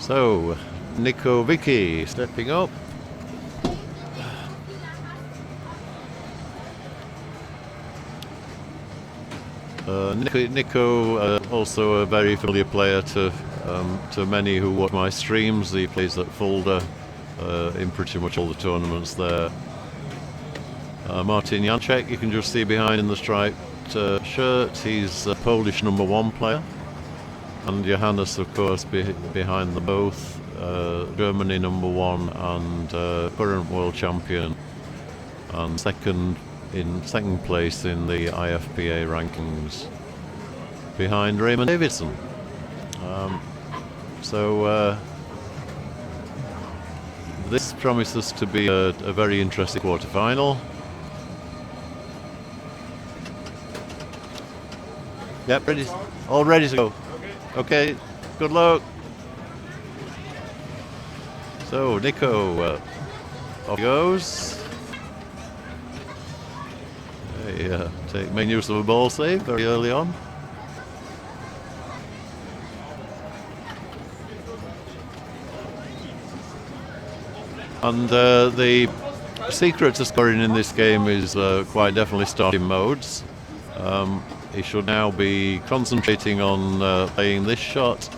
So, Nico Wicke stepping up. Nico, also a very familiar player to many who watch my streams. He plays at Fulda in pretty much all the tournaments there. Martin Janczyk, you can just see behind in the striped shirt. He's a Polish #1 player. And Johannes, of course, behind them both. Germany #1 and current world champion. And second place in the IFPA rankings, behind Raymond Davidson. This promises to be a very interesting quarter-final. Yep, all ready to go. Okay, good luck. So Nico, off he goes. Main use of a ball save very early on. And the secret to scoring in this game is quite definitely starting modes. He should now be concentrating on playing this shot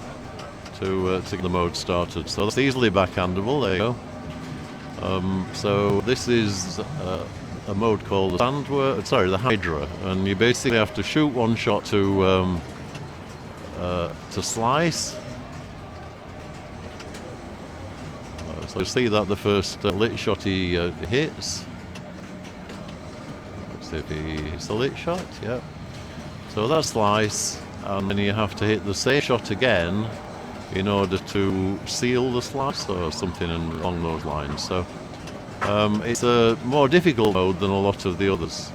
to get the mode started. So that's easily backhandable, there you go. So this is a mode called the Hydra, and you basically have to shoot one shot to slice. So you see that the first lit shot he hits. Let's see if he hits the lit shot. Yeah. So that's slice, and then you have to hit the same shot again in order to seal the slice or something along those lines. So. It's a more difficult mode than a lot of the others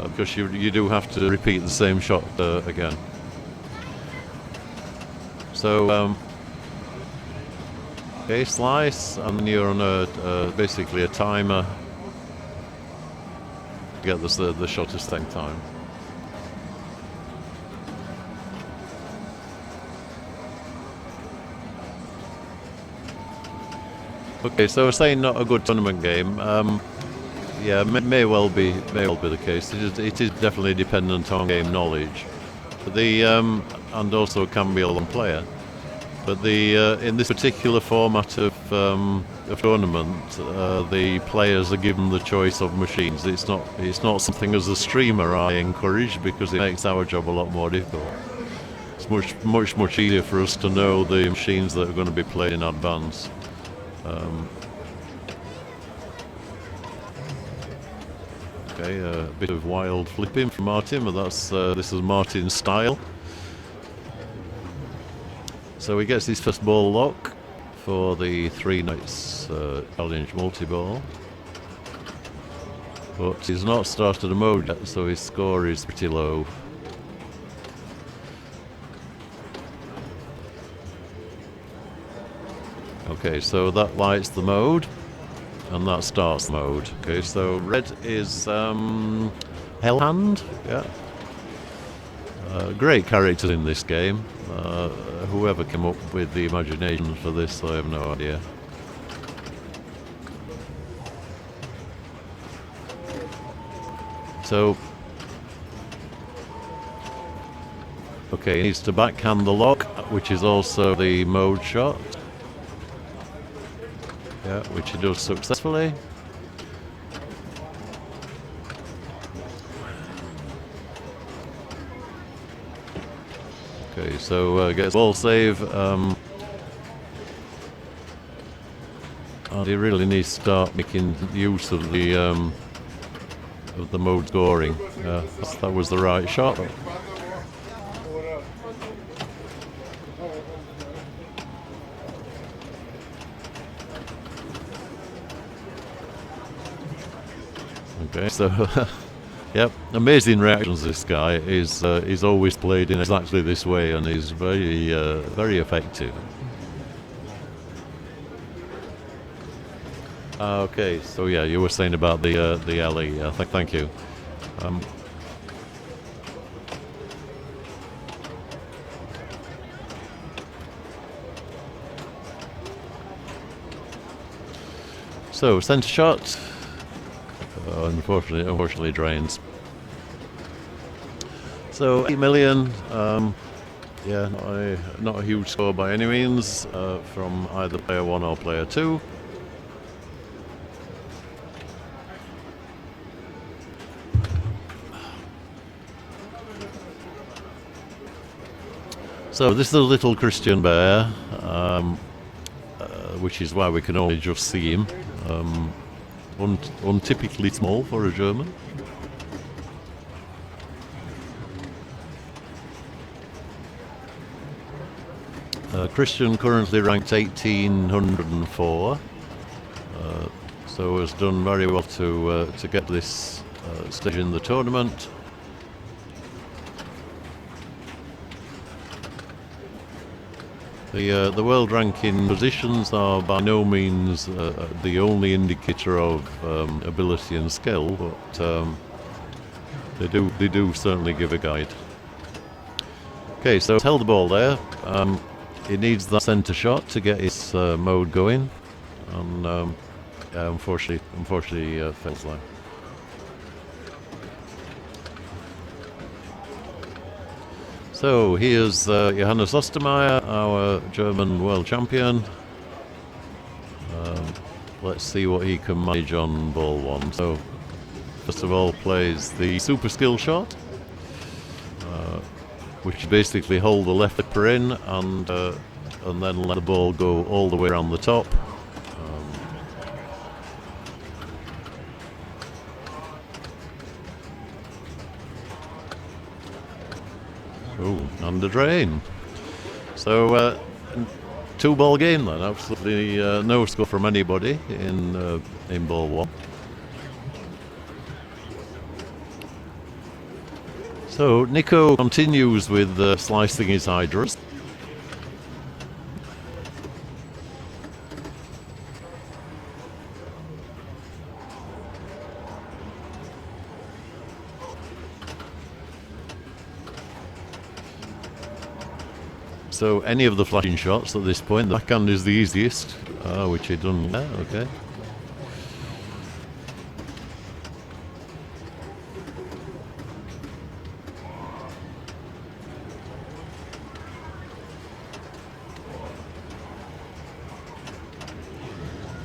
because you do have to repeat the same shot again. So, okay, slice, and then you're on basically a timer to get the shot at the same time. Okay, so we're saying not a good tournament game. Yeah, may well be the case. It is definitely dependent on game knowledge, but and also can be a long player. But in this particular format of tournament, the players are given the choice of machines. It's not something as a streamer I encourage, because it makes our job a lot more difficult. It's much easier for us to know the machines that are going to be played in advance. Okay, a bit of wild flipping from Martin, but this is Martin's style. So he gets his first ball lock for the 3 Nights Challenge multi-ball, but he's not started a mode yet, so his score is pretty low. Okay, so that lights the mode, and that starts the mode. Okay, so red is Hellhand. Yeah. Great characters in this game. Whoever came up with the imagination for this, I have no idea. So, okay, he needs to backhand the lock, which is also the mode shot. Yeah, which he does successfully. Okay, so gets ball save. And he really needs to start making use of the mode scoring. That was the right shot. Okay, so yep, amazing reactions. This guy is always played in exactly this way, and he's very effective. Okay, so yeah, you were saying about the LE. Thank you. So centre shot, unfortunately drains. So 8 million. Yeah, not a huge score by any means from either player 1 or player 2. So this is a little Christian bear, which is why we can only just see him. Untypically small for a German. Christian currently ranked 1804, so has done very well to get this stage in the tournament. The world ranking positions are by no means the only indicator of ability and skill, but they do certainly give a guide. Okay, so he's held the ball there. He needs that centre shot to get his mode going, and yeah, unfortunately fails there. So here's Johannes Ostermeier, our German world champion. Let's see what he can manage on ball 1. So first of all plays the super skill shot, which basically hold the left flipper in and then let the ball go all the way around the top. And a drain. So 2-ball game then. Absolutely no score from anybody in ball 1. So Nico continues with slicing his hydras. So any of the flashing shots at this point, the backhand is the easiest, which he done there, okay.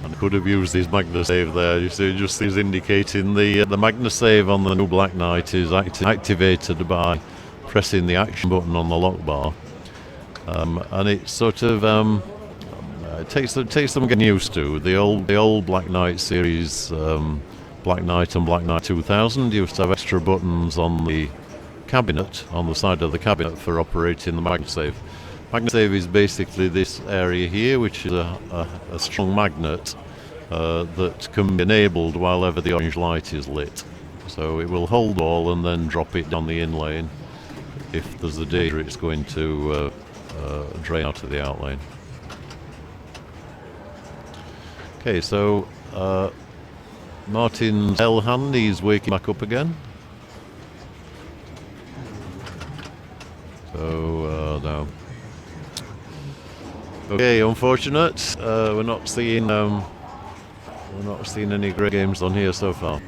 And could have used his Magna save there. You see, just is indicating the Magna save on the new Black Knight is activated by pressing the action button on the lock bar. And it sort of it takes them getting used to. The old Black Knight series, Black Knight and Black Knight 2000 used to have extra buttons on the cabinet, on the side of the cabinet for operating the Magna Save. Magna Save is basically this area here, which is a strong magnet that can be enabled while ever the orange light is lit. So it will hold the ball and then drop it down the in lane if there's a danger it's going to drain out of the out lane. Okay, so Martin's L hand, he's waking back up again. So no. Okay, unfortunate. We're not seeing any great games on here so far.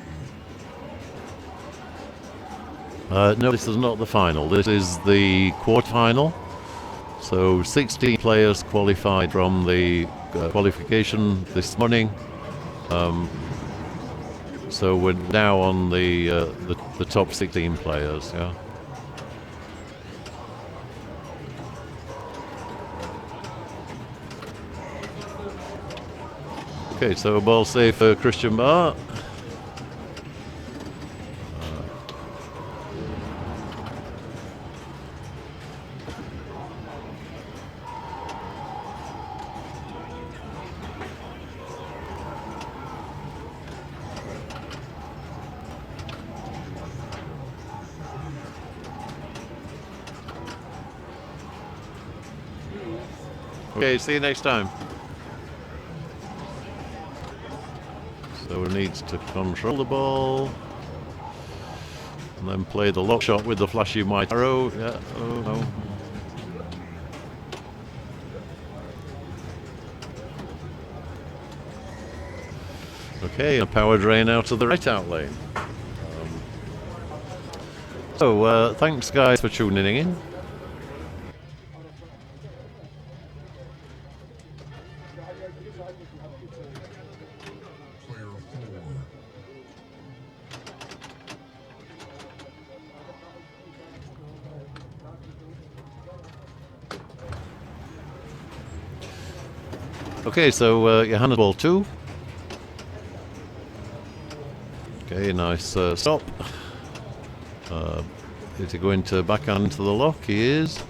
No, this is not the final. This is the quarterfinal. So 16 players qualified from the qualification this morning. So we're now on the top 16 players. Yeah. Okay, so ball safe for Christian Barr. Okay, see you next time. So he needs to control the ball and then play the lock shot with the flashy white arrow. Yeah, oh no. Okay, a power drain out of the right out lane. Thanks guys for tuning in. Okay, so Johannes ball 2. Okay, nice stop. Is he going to backhand into the lock? He is.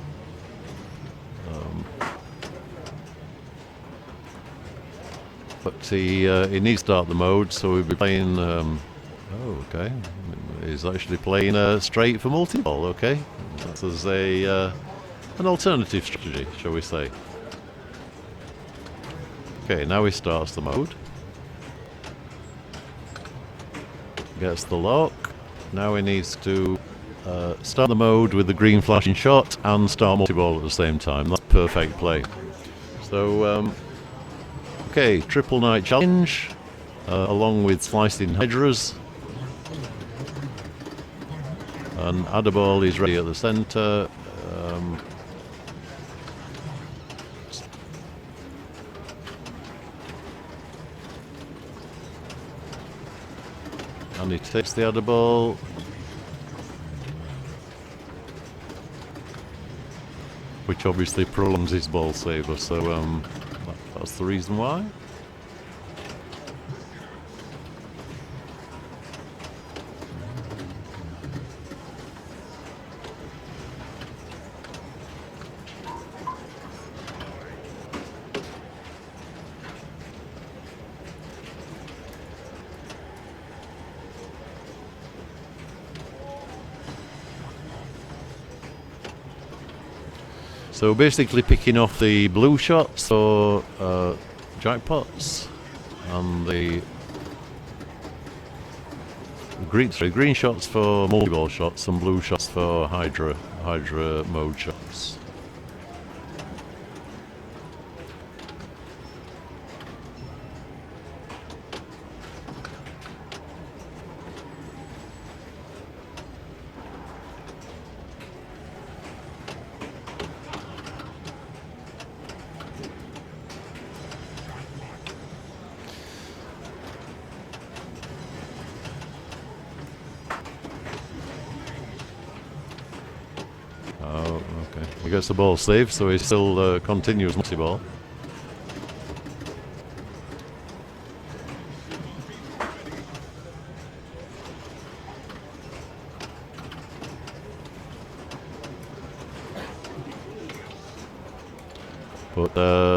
But he needs to start the mode, so we'll be playing. Okay, he's actually playing straight for multi-ball. Okay, that's as an alternative strategy, shall we say? Okay, now he starts the mode. Gets the lock. Now he needs to start the mode with the green flashing shot and start multi-ball at the same time. That's perfect play. So, okay, triple knight challenge along with slicing hydras. And Adderball is ready at the centre. And he takes the Adderball. Which obviously prolongs his ball saver, so that's the reason why. So basically picking off the blue shots or jackpots and the green shots for multi-ball shots and blue shots for Hydra mode shots. He gets the ball saved, so he still continues multi-ball. But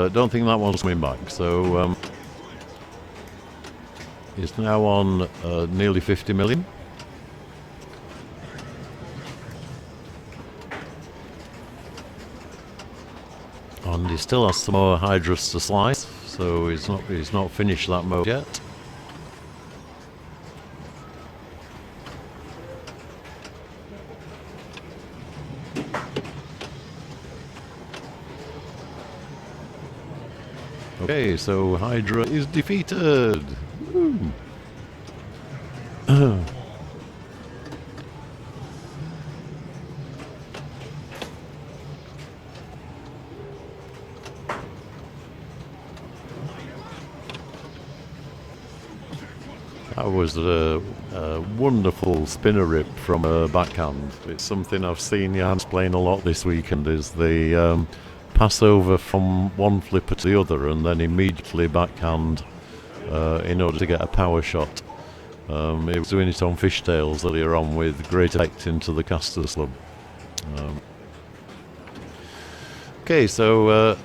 don't think that one's coming back, so he's now on nearly 50 million. And he still has some more hydras to slice, so he's not finished that mode yet. Okay, so Hydra is defeated. That was a wonderful spinner rip from a backhand. It's something I've seen Janczyk playing a lot this weekend, is the pass over from one flipper to the other and then immediately backhand in order to get a power shot. He was doing it on fishtails earlier on with great effect into the caster slub. Okay, so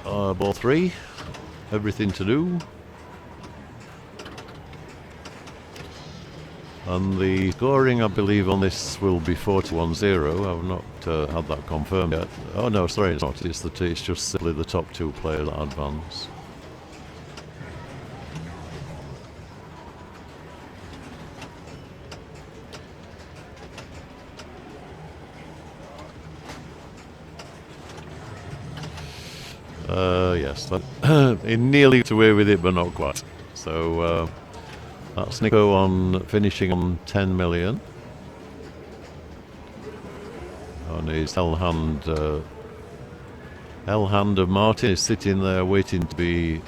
ball 3, everything to do. And the scoring, I believe, on this will be 41-0. I've not had that confirmed yet. Oh no, sorry, it's not. It's just simply the top 2 players that advance. Yes, he nearly got away with it, but not quite. So That's Nico on finishing on 10 million. On his L hand of Martin is sitting there waiting to be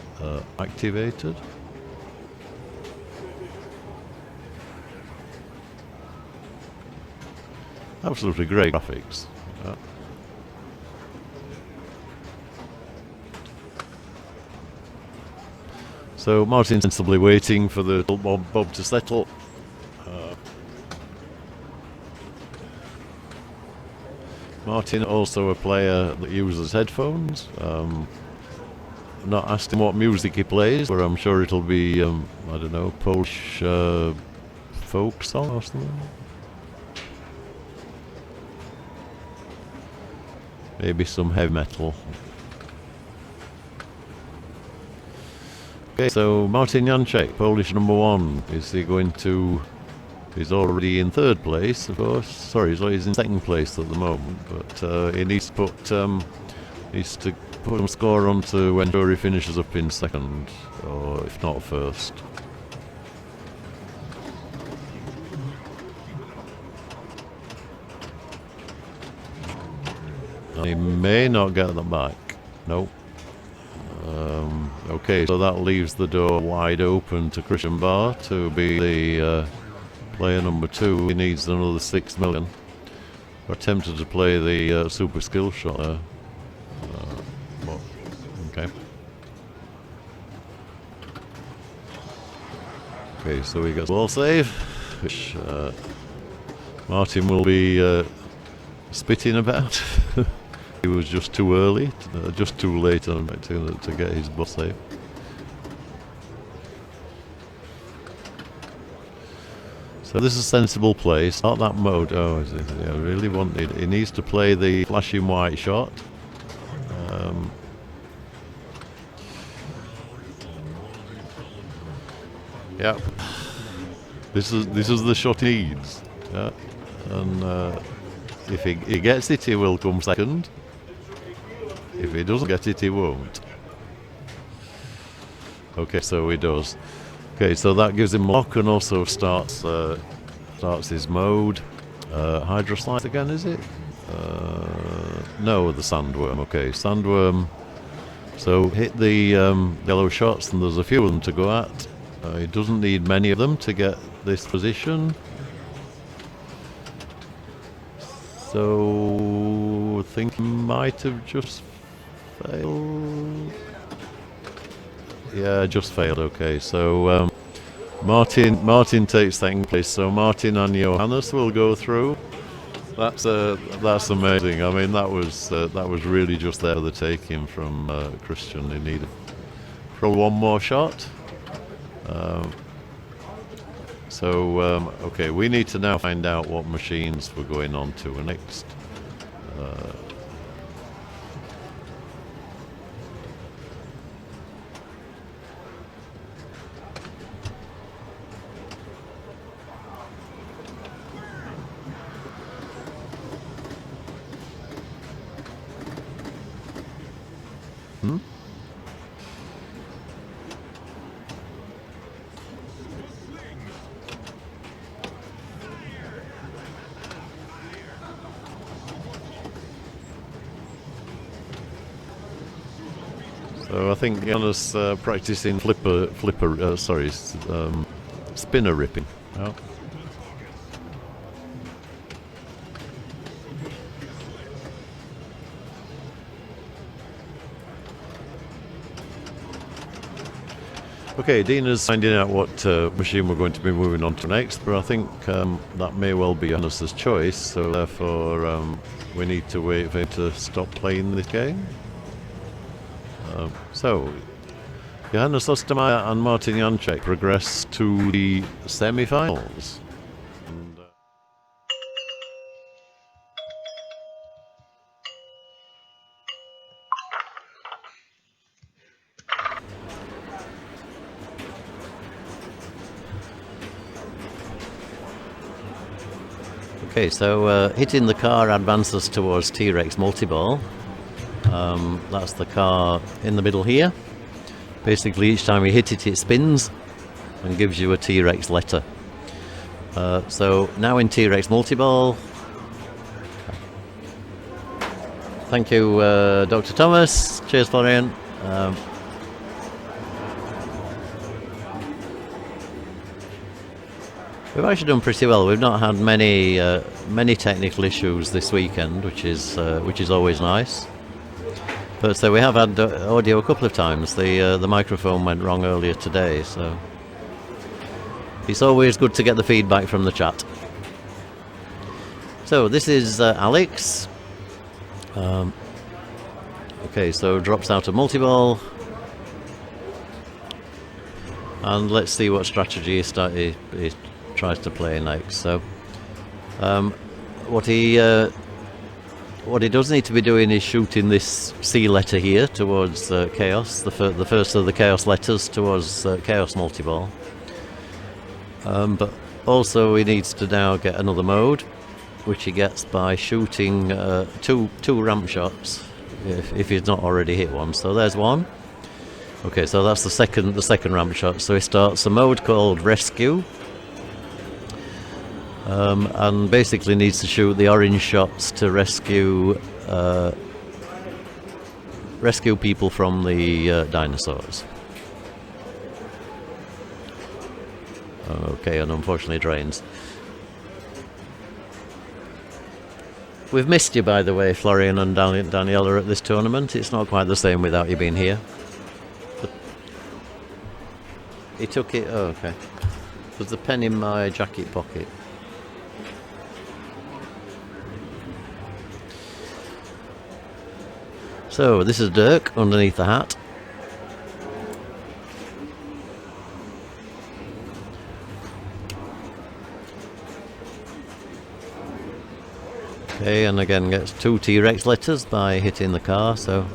activated. Absolutely great graphics. So Martin's sensibly waiting for the bob to settle. Martin, also a player that uses headphones. I've not asked him what music he plays, but I'm sure it'll be, I don't know, Polish folk song or something. Maybe some heavy metal. Okay, so Martin Janczyk, Polish number 1. Is he going to... He's already in 3rd place, of course. Sorry, he's in 2nd place at the moment, but he needs to put some score on to ensure he finishes up in 2nd, or if not 1st. He may not get them back. Nope. Okay, so that leaves the door wide open to Christian Barr to be the player number 2. He needs another 6 million. We're tempted to play the super skill shot there. Okay. Okay, so we got ball save, which Martin will be spitting about. He was just too early, just too late on to get his ball save. So this is a sensible play. Start that mode. Oh, I really wanted. He needs to play the flashing white shot. Yeah. This is the shot he needs. Yeah. And if he gets it, he will come 2nd. If he doesn't get it, he won't. Okay, so he does. Okay, so that gives him lock and also starts his mode. Hydroslide again, is it? No, the sandworm. Okay, sandworm. So hit the yellow shots, and there's a few of them to go at. He doesn't need many of them to get this position. So I think he might have just failed. Yeah, just failed. Okay, so Martin takes 2nd place. So Martin and Johannes will go through. That's amazing. I mean, that was really just there for the taking from Christian. He needed probably one more shot. Okay, we need to now find out what machines we're going on to next. So I think Johannes practicing spinner ripping. Oh. Okay, Dina's finding out what machine we're going to be moving on to next, but I think that may well be Johannes' choice, so therefore we need to wait for him to stop playing this game. So, Johannes Ostermeier and Martin Janczyk progress to the semi-finals. Okay, so hitting the car advances towards T-Rex multi-ball. That's the car in the middle here. Basically, each time we hit it, it spins. and gives you a T-Rex letter. So now in T-Rex multi-ball. Thank you, Dr. Thomas. Cheers, Florian. We've actually done pretty well. We've not had many technical issues this weekend, which is always nice. But so we have had audio a couple of times. The microphone went wrong earlier today, so it's always good to get the feedback from the chat. So this is Alex. Okay, so drops out of multi-ball, and let's see what strategy he tries to play next. So what he does need to be doing is shooting this C letter here towards chaos, the first of the chaos letters towards chaos multi-ball. But also he needs to now get another mode, which he gets by shooting two ramp shots if he's not already hit one. So there's one. Okay, so that's the second ramp shot. So he starts a mode called rescue, and basically needs to shoot the orange shots to rescue people from the dinosaurs. Okay, and unfortunately drains. We've missed you, by the way, Florian and Daniela, at this tournament. It's not quite the same without you being here. But he took it. Oh, okay. There's a pen in my jacket pocket. So this is Dirk underneath the hat. Okay, and again gets two T-Rex letters by hitting the car, so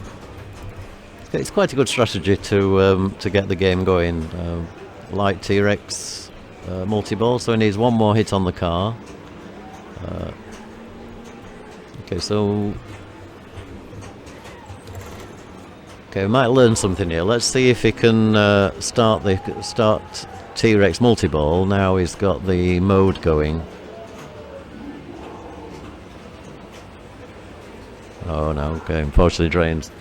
it's quite a good strategy to get the game going. Light T-Rex multi-ball, so he needs one more hit on the car. Okay, so we might learn something here. Let's see if he can start T-Rex multi-ball. Now he's got the mode going. Oh no, okay, unfortunately drains.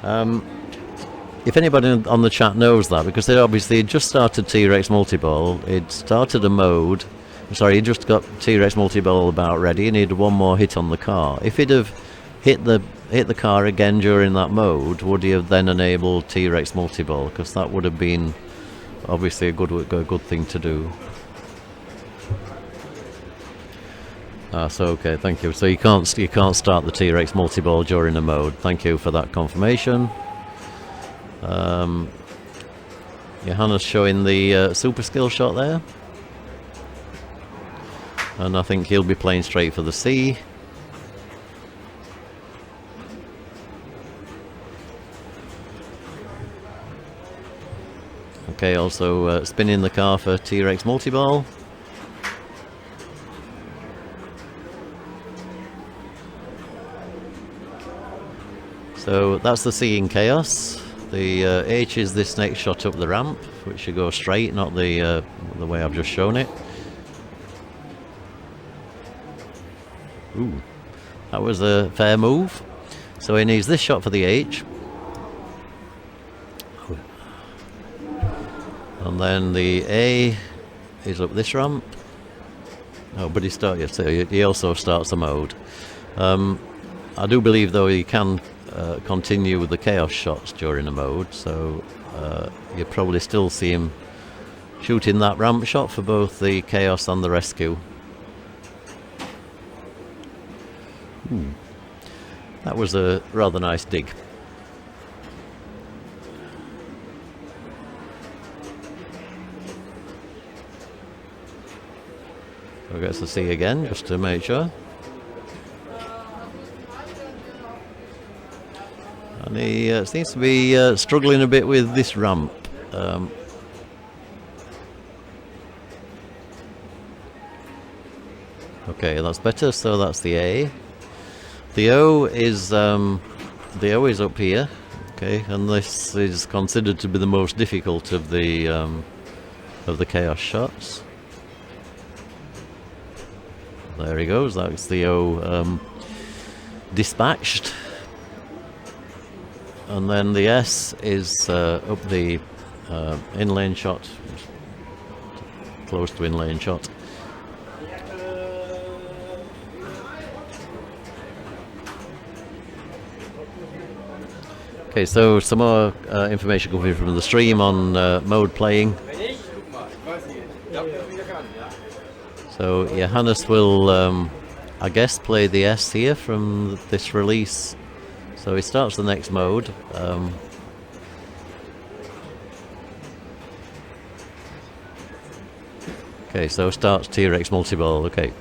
If anybody on the chat knows that, because they obviously just started T-Rex multi-ball, it started a mode. Sorry, he just got T-Rex multi-ball about ready. He needed one more hit on the car. If he'd have hit the car again during that mode, would he have then enabled T-Rex multi-ball? Because that would have been obviously a good thing to do. So okay, thank you. So you can't start the T-Rex multi-ball during the mode. Thank you for that confirmation. Johannes showing the super skill shot there, and I think he'll be playing straight for the C. Okay, also spinning the car for T-Rex multi-ball. So that's the C in chaos. The H is this next shot up the ramp, which should go straight, not the way I've just shown it. Ooh, that was a fair move. So he needs this shot for the H. And then the A is up this ramp. Oh, but he also starts a mode. I do believe, though, he can continue with the chaos shots during the mode, so you probably still see him shooting that ramp shot for both the chaos and the rescue. That was a rather nice dig. So gets the C again, just to make sure. And he seems to be struggling a bit with this ramp. Okay, that's better. So that's the A. The O is up here. Okay, and this is considered to be the most difficult of the of the chaos shots. There he goes. That's the dispatched. And then the S is up the in-lane shot, close to in-lane shot. Okay, so some more information coming from the stream on mode playing. So Johannes will, I guess, play the S here from this release. So he starts the next mode. Okay, so starts T-Rex multi-ball. Okay.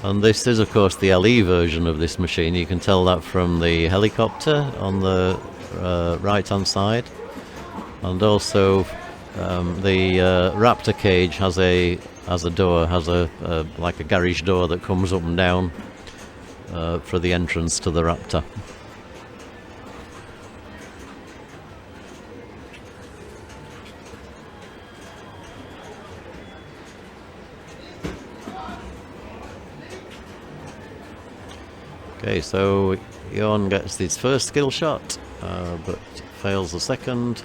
And this is, of course, the LE version of this machine. You can tell that from the helicopter on the right-hand side, and also the Raptor cage has a door, has a like a garage door that comes up and down for the entrance to the Raptor. Okay, so Jörn gets his first skill shot, but fails the second.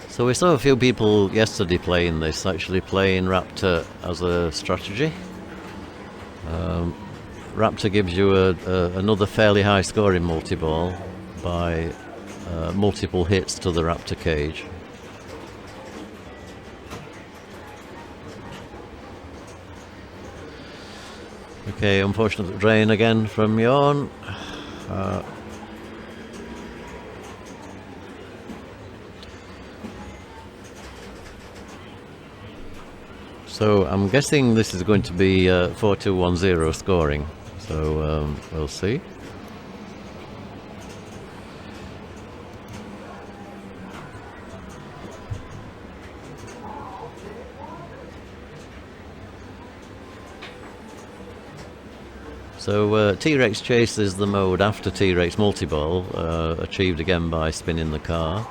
So we saw a few people yesterday playing this, actually playing Raptor as a strategy. Raptor gives you another fairly high score in multi-ball by multiple hits to the Raptor cage. Okay, unfortunate drain again from Jörn. So I'm guessing this is going to be 4-2-1-0 scoring, so we'll see. So T-Rex Chase is the mode after T-Rex Multiball, achieved again by spinning the car.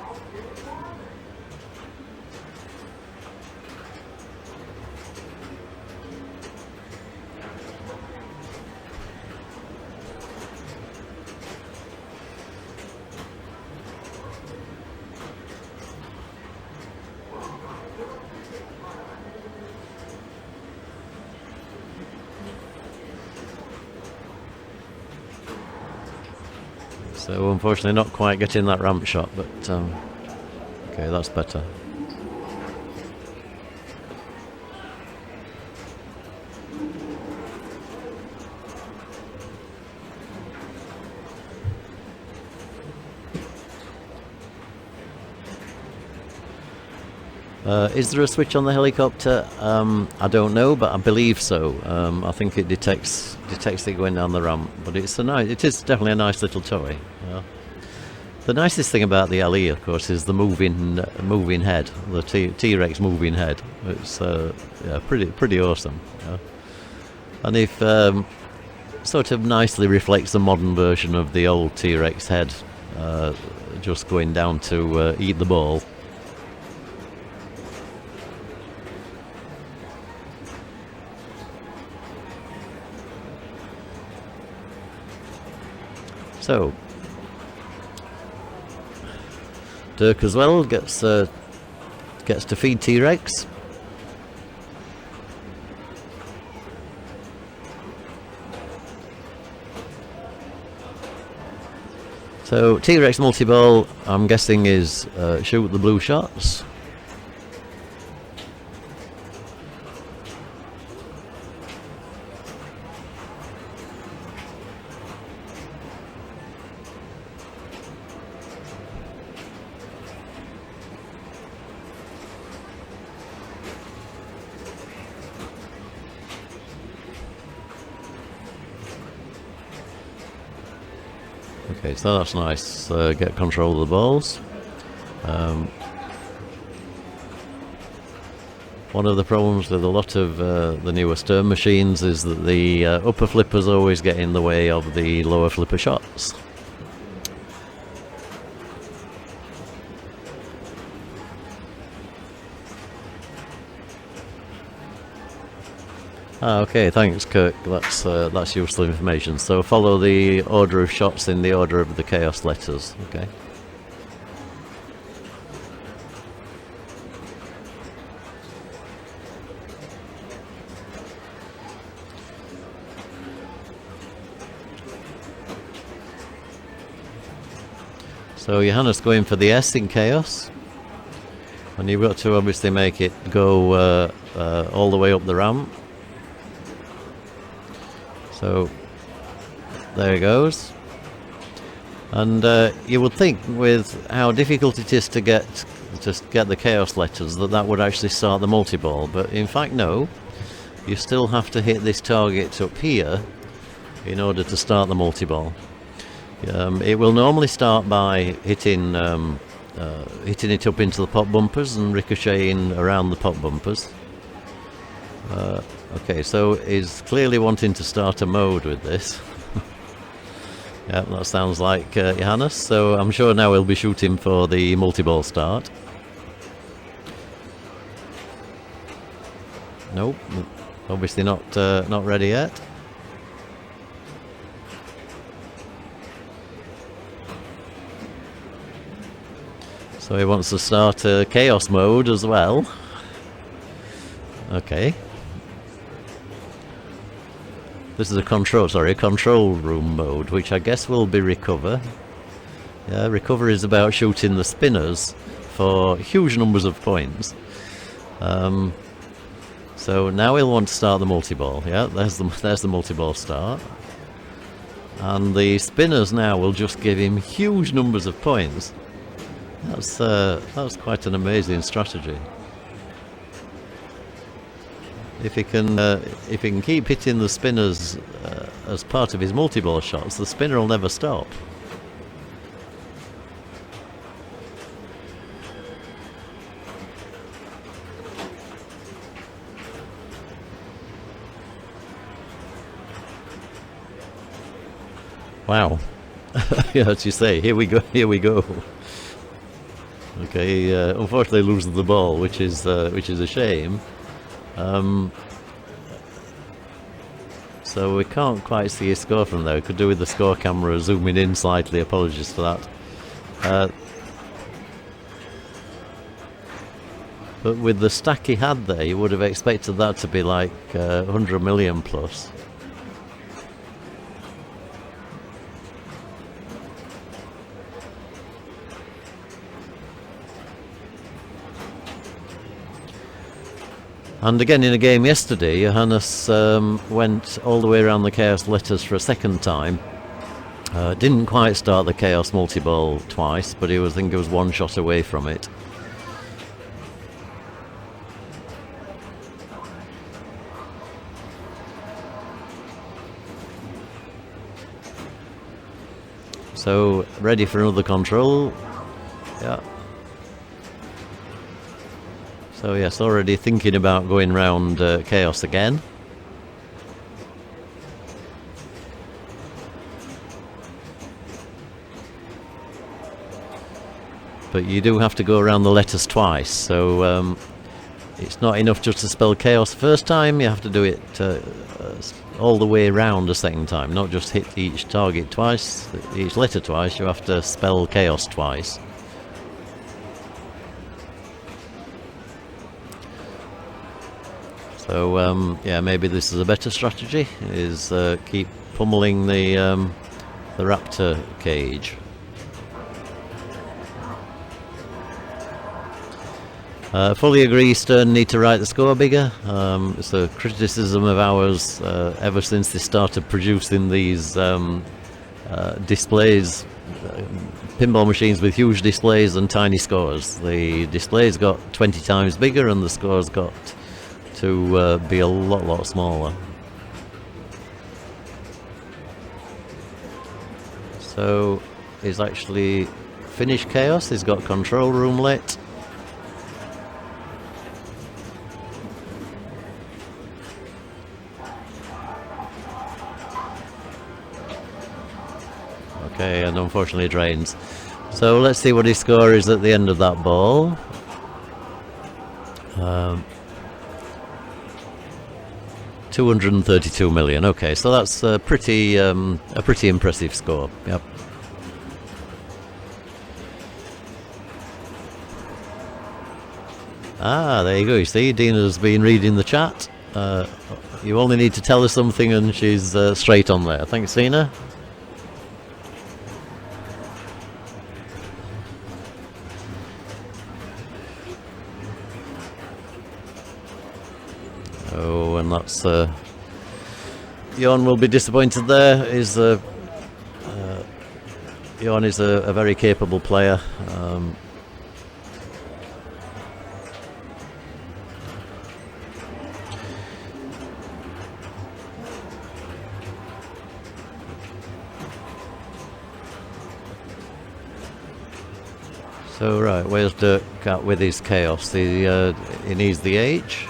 So unfortunately not quite getting that ramp shot, but okay, that's better. Is there a switch on the helicopter? I don't know, but I believe so. I think it detects it going down the ramp, but it is definitely a nice little toy. The nicest thing about the LE, of course, is the moving head, the T-Rex moving head. It's yeah, pretty awesome. Yeah. And if sort of nicely reflects the modern version of the old T-Rex head, just going down to eat the ball. So Dirk as well gets to feed T-Rex. So T-Rex multi-ball, I'm guessing, is shoot the blue shots. Okay, so that's nice. Get control of the balls. One of the problems with a lot of the newer Stern machines is that the upper flippers always get in the way of the lower flipper shots. Okay, thanks Kirk, that's useful information. So follow the order of shots in the order of the chaos letters, okay. So Johannes going for the S in chaos, and you've got to obviously make it go all the way up the ramp. So there it goes, and you would think with how difficult it is to get the chaos letters that would actually start the multi-ball, but in fact no, you still have to hit this target up here in order to start the multi-ball. It will normally start by hitting it up into the pop bumpers and ricocheting around the pop bumpers. Okay, so he's clearly wanting to start a mode with this. Yeah, that sounds like Johannes, so I'm sure now he'll be shooting for the multi-ball start. Nope, obviously not ready yet. So he wants to start a chaos mode as well. Okay. This is a control room mode, which I guess will be recover. Yeah, recover is about shooting the spinners for huge numbers of points. So now he'll want to start the multi-ball. Yeah, there's the multi-ball start. And the spinners now will just give him huge numbers of points. That's quite an amazing strategy. If he can keep hitting the spinners as part of his multi-ball shots, the spinner will never stop. Wow. Yeah, as you say, here we go. Okay, unfortunately loses the ball, which is a shame. So we can't quite see his score from there. We could do with the score camera zooming in slightly. Apologies for that. But with the stack he had there, you would have expected that to be like 100 million plus. And again in a game yesterday, Johannes went all the way around the chaos letters for a second time. Didn't quite start the chaos multi-ball twice, but I think he was one shot away from it. So ready for another control. Yeah. So yes, already thinking about going round chaos again. But you do have to go around the letters twice, so it's not enough just to spell chaos first time, you have to do it all the way around a second time, not just hit each target twice, each letter twice, you have to spell chaos twice. So yeah, maybe this is a better strategy, is keep pummeling the raptor cage. Fully agree, Stern need to write the score bigger. It's a criticism of ours ever since they started producing these displays, pinball machines with huge displays and tiny scores. The displays got 20 times bigger and the scores got to be a lot smaller. So is actually finished chaos. He's got control room lit. Okay, and unfortunately drains. So let's see what his score is at the end of that ball. 232 million. Okay, so that's a pretty impressive score. Yep. Ah, there you go. You see, Dina's been reading the chat. You only need to tell her something and she's straight on there. Thanks, Dina. Oh, and that's Jörn will be disappointed there. Jörn is a very capable player. So right, where's Dirk at with his chaos? He needs the H.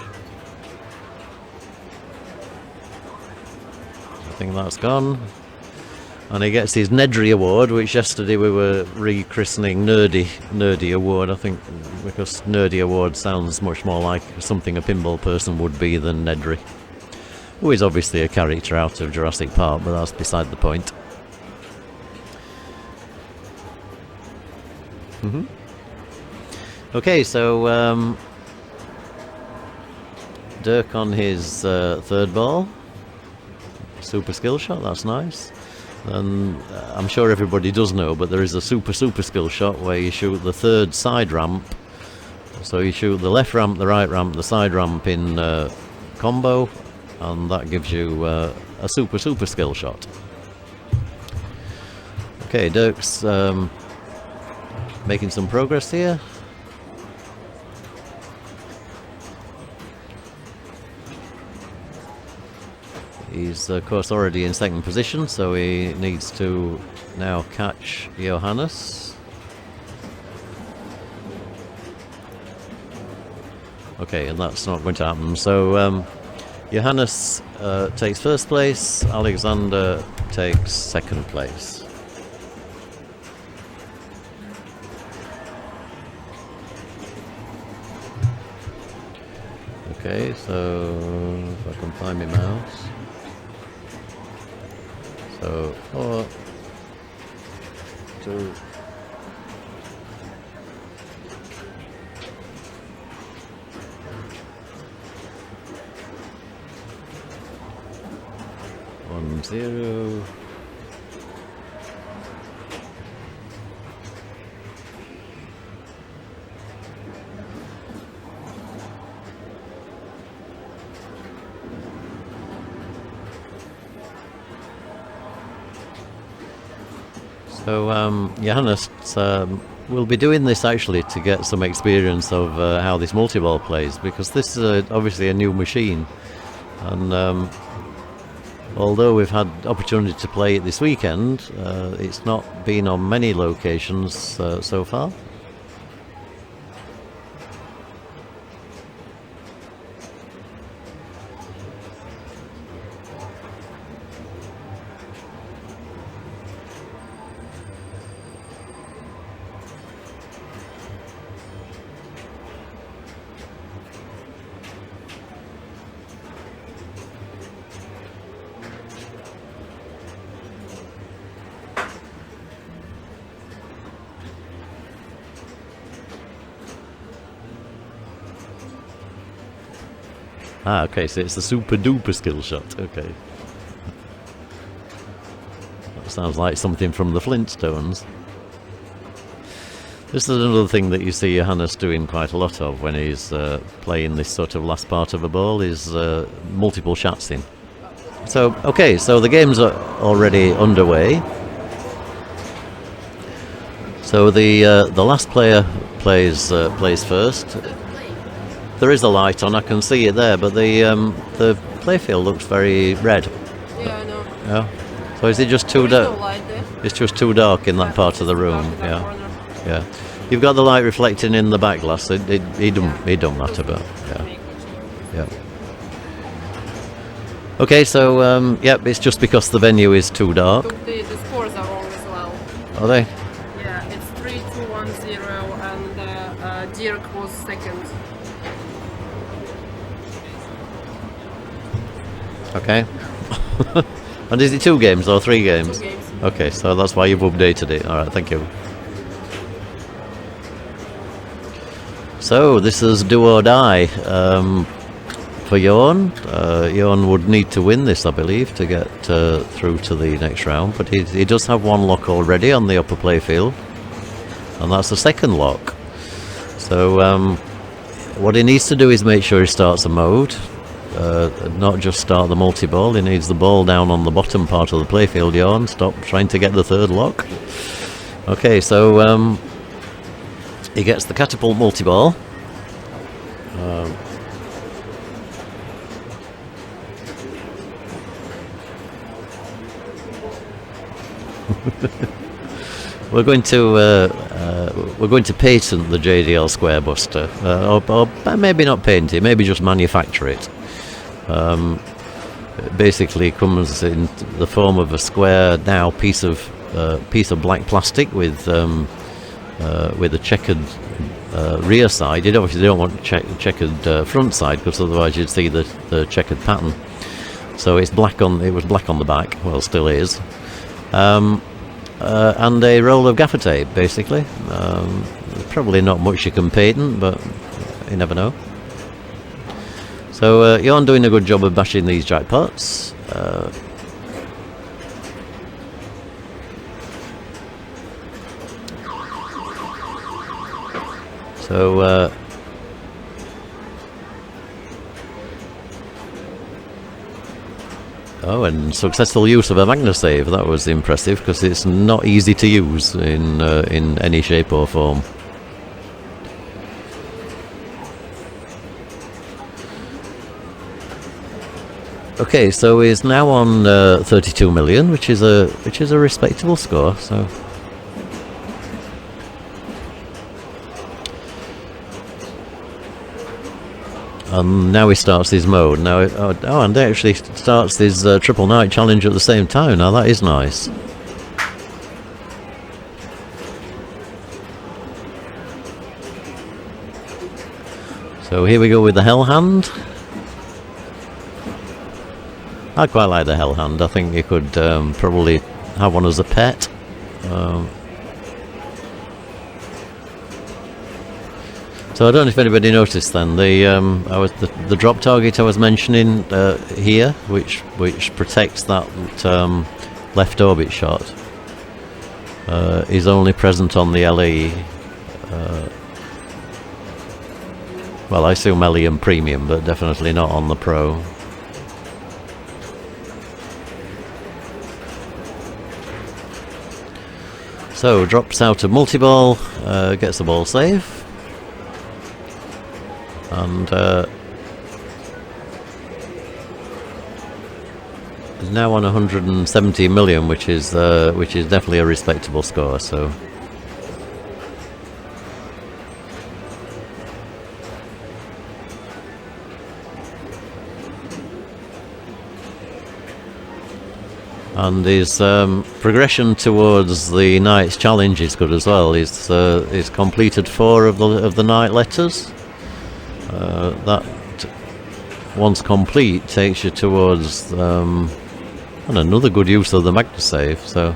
I think that's gone. And he gets his Nedry award, which yesterday we were rechristening Nerdy award, I think, because Nerdy award sounds much more like something a pinball person would be than Nedry, who is obviously a character out of Jurassic Park, but that's beside the point. Okay, so Dirk on his third ball. Super skill shot, that's nice. And I'm sure everybody does know, but there is a super skill shot where you shoot the third side ramp. So you shoot the left ramp, the right ramp, the side ramp in combo, and that gives you a super skill shot. Okay, Dirk's making some progress here. He's of course already in second position, so he needs to now catch Johannes. Okay, and that's not going to happen. So Johannes takes first place, Alexander takes second place. Okay, so if I can find my mouse. So 4, 2, 1, 0. So Johannes will be doing this actually to get some experience of how this multi-ball plays, because this is obviously a new machine, and although we've had opportunity to play it this weekend, it's not been on many locations so far. Ah, okay, so it's the super duper skill shot, okay. That sounds like something from the Flintstones. This is another thing that you see Johannes doing quite a lot of when he's playing this sort of last part of a ball, is multiple shots in. So, okay, so the games are already underway. So the last player plays first. There is a light on, I can see it there, but the playfield looks very red. Yeah, I know. Yeah. So is it just too There is dark? no light there. It's just too dark in that part of the room. Dark in that Yeah, corner. yeah. You've got the light reflecting in the back glass. It don't matter, but yeah, yeah. Okay, so yep, it's just because the venue is too dark. Look, the scores are wrong as well. Are they? Yeah, it's 3-2-1-0 and Dirk was second. Okay. And is it 2 games or 3 games? 2 games. Okay, so that's why you've updated it. All right, thank you. So this is do or die for Jörn. Jörn would need to win this, I believe, to get through to the next round. But he does have 1 lock already on the upper playfield, and that's the second lock. So what he needs to do is make sure he starts a mode, not just start the multi-ball. He needs the ball down on the bottom part of the playfield. Jörn, stop trying to get the 3rd lock. Okay, so he gets the catapult multi-ball. We're going to patent the JDL Square Buster, or maybe not patent it, maybe just manufacture it. It basically comes in the form of a square now piece of black plastic with a checkered rear side. You obviously don't want checkered front side, because otherwise you'd see the checkered pattern. So it's black on. It was black on the back. Well, still is. And a roll of gaffer tape, basically. Probably not much you can patent, but you never know. So Jörn doing a good job of bashing these jackpots. Oh, and successful use of a Magnus save. That was impressive, because it's not easy to use in any shape or form. Okay, so he's now on 32 million, which is a respectable score. So. And now he starts his mode. Now, and he actually starts his triple night challenge at the same time. Now that is nice. So here we go with the Hell Hand. I quite like the Hell Hand. I think you could probably have one as a pet. So I don't know if anybody noticed then the drop target I was mentioning here, which protects that left orbit shot, is only present on the LE. Well, I assume LE and Premium, but definitely not on the Pro. So drops out a multi-ball, gets the ball save. And is now on 170 million, which is definitely a respectable score. So and his progression towards the night's challenge is good as well. He's completed 4 of the night letters. That, once complete, takes you towards and another good use of the Magnus save. So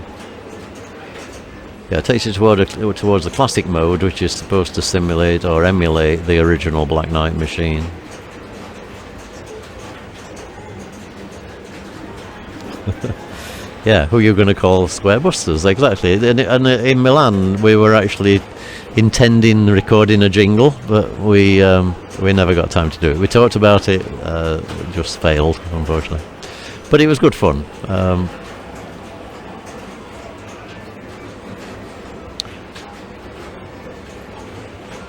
yeah, it takes you towards the classic mode, which is supposed to simulate or emulate the original Black Knight machine. Yeah, who are you going to call Square Busters? Exactly. And in Milan, we were actually intending recording a jingle, but we never got time to do it. We talked about it, just failed, unfortunately. But it was good fun.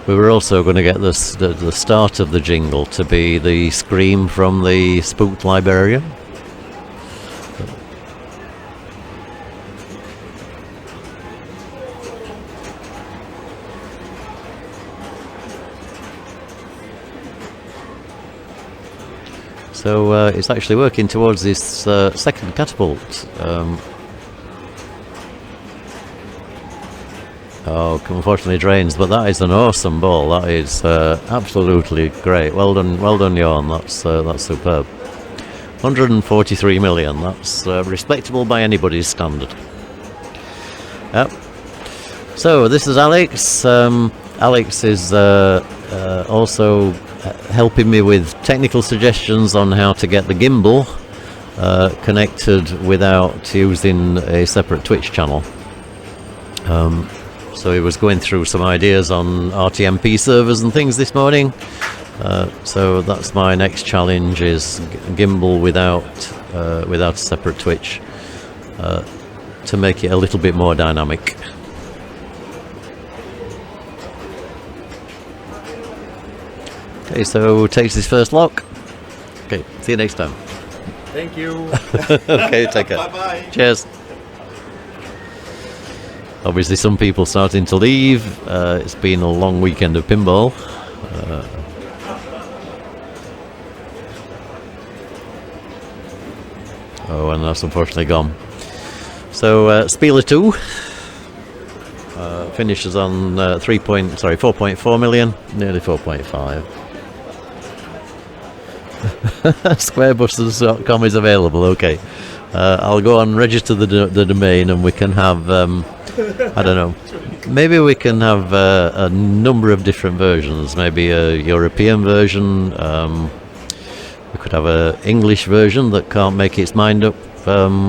We were also going to get the start of the jingle to be the scream from the Spooked Librarian. So it's actually working towards this second catapult. Oh, unfortunately it drains, but that is an awesome ball. That is absolutely great. Well done, Jörn. That's superb. 143 million. That's respectable by anybody's standard. Yep. So this is Alex. Alex is also helping me with technical suggestions on how to get the gimbal connected without using a separate Twitch channel. So he was going through some ideas on RTMP servers and things this morning. So that's my next challenge, is gimbal without a separate Twitch, to make it a little bit more dynamic. Okay, so takes his first lock. Okay, see you next time. Thank you. Okay, take care. Bye-bye. Cheers. Obviously some people starting to leave. It's been a long weekend of pinball. Oh, and that's unfortunately gone. So Spieler 2 finishes on 4.4 million, nearly 4.5. Squarebusters.com is available. Okay, I'll go and register the domain, and we can have I don't know, maybe we can have a number of different versions. Maybe a European version. We could have a English version that can't make its mind up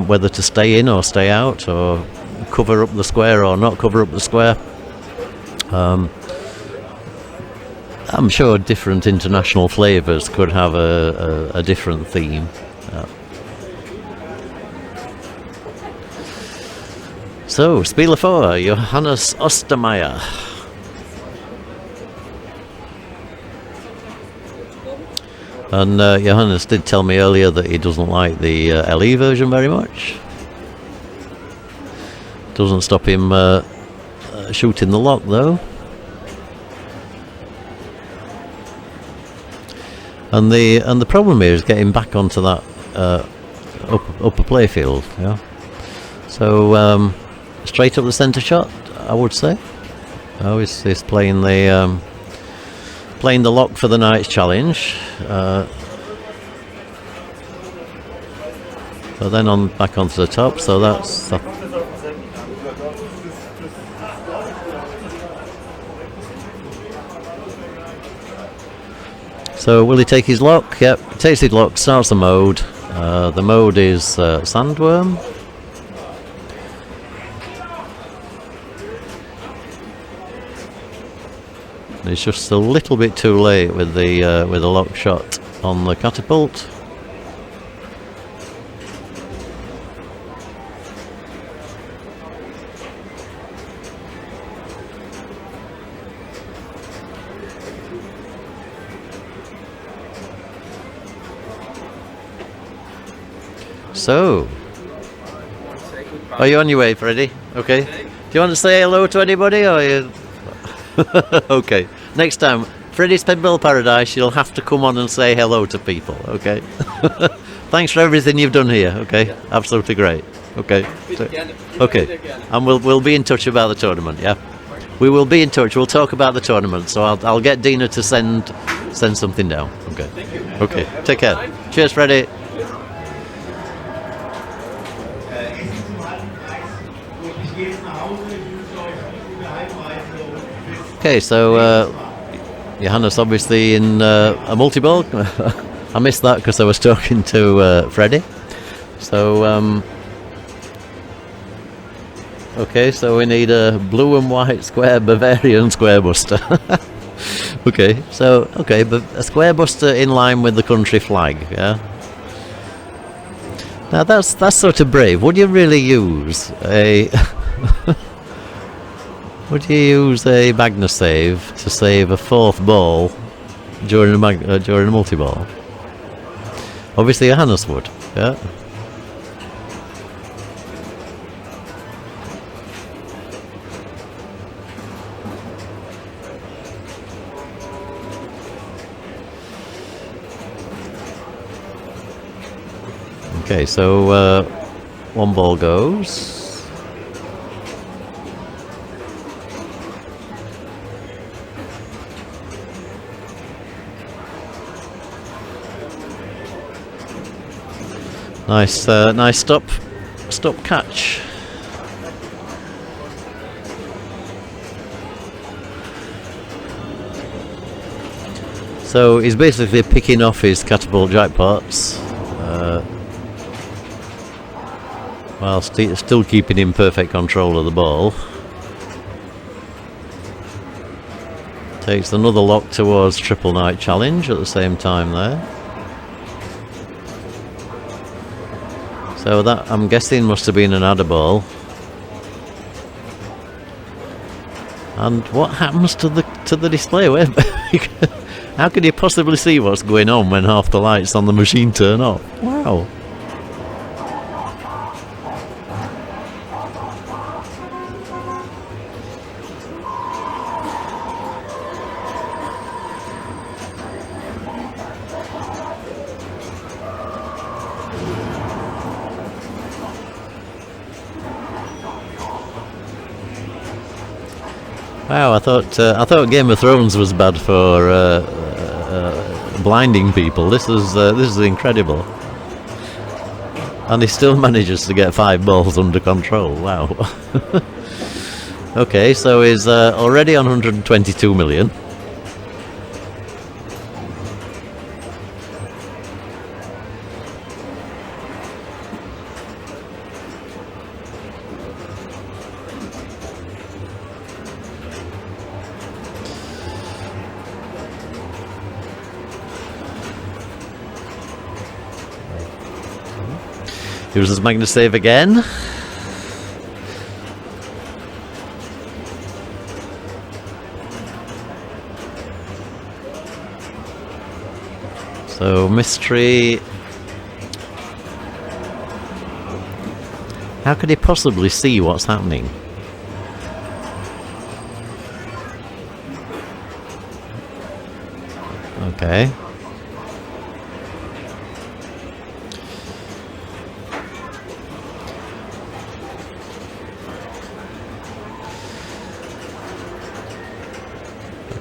whether to stay in or stay out, or cover up the square or not cover up the square. I'm sure different international flavours could have a different theme. So, Spieler 4, Johannes Ostermeier. And Johannes did tell me earlier that he doesn't like the LE version very much. Doesn't stop him shooting the lock though. And the problem here is getting back onto that upper playfield. Yeah. So straight up the centre shot, I would say. Oh, he's playing the lock for the night's challenge. But then back onto the top. So that's. So will he take his lock? Yep, takes his lock, starts the mode. The mode is Sandworm. It's just a little bit too late with the lock shot on the catapult. So, are you on your way, Freddie? Okay. Do you want to say hello to anybody, or you? Okay. Next time, Freddie's Pinball Paradise, you'll have to come on and say hello to people. Okay. Thanks for everything you've done here. Okay. Yeah. Absolutely great. Okay. So, okay. And we'll be in touch about the tournament. Yeah. We will be in touch. We'll talk about the tournament. So I'll get Dina to send something down. Okay. Okay. Take care. Cheers, Freddie. Okay, so Johannes obviously in a multi-ball. I missed that because I was talking to Freddie. So okay, so we need a blue and white square Bavarian square buster. Okay, but a square buster in line with the country flag. Yeah. Now that's sort of brave. Would you really use a would you use a Magna save to save a fourth ball during a multi-ball? Obviously Johannes would, yeah. Okay, so one ball goes. Nice, nice stop catch. So he's basically picking off his catapult jackpots, while still keeping in perfect control of the ball. Takes another lock towards Triple Night Challenge at the same time there. So that, I'm guessing, must have been an adder ball. And what happens to the display? How can you possibly see what's going on when half the lights on the machine turn off? Wow. Wow, I thought Game of Thrones was bad for blinding people. This is incredible, and he still manages to get 5 balls under control. Wow. Okay, so he's already on 122 million. Uses Magnus save again. So mystery. How could he possibly see what's happening? Okay.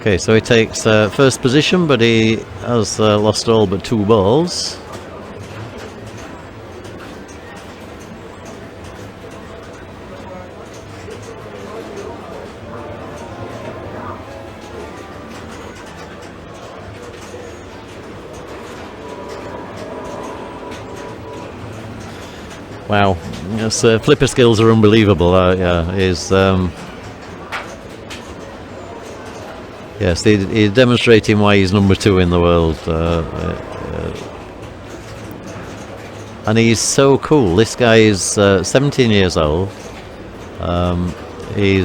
Okay, so he takes first position, but he has lost all but 2 balls. Wow, yes, flipper skills are unbelievable. Yeah, he's yes, he's demonstrating why he's number 2 in the world, and he's so cool. This guy is 17 years old. He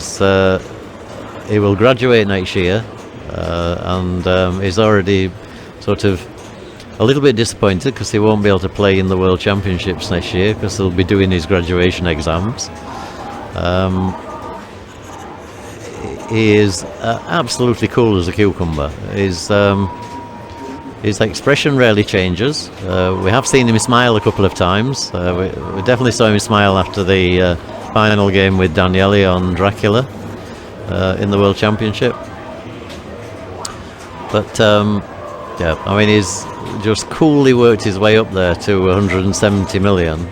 will graduate next year, and he's already sort of a little bit disappointed because he won't be able to play in the World Championships next year because he'll be doing his graduation exams. He is absolutely cool as a cucumber. His expression rarely changes. We have seen him smile a couple of times. We definitely saw him smile after the final game with Daniele on Dracula in the World Championship. But yeah, I mean, he's just coolly worked his way up there to 170 million.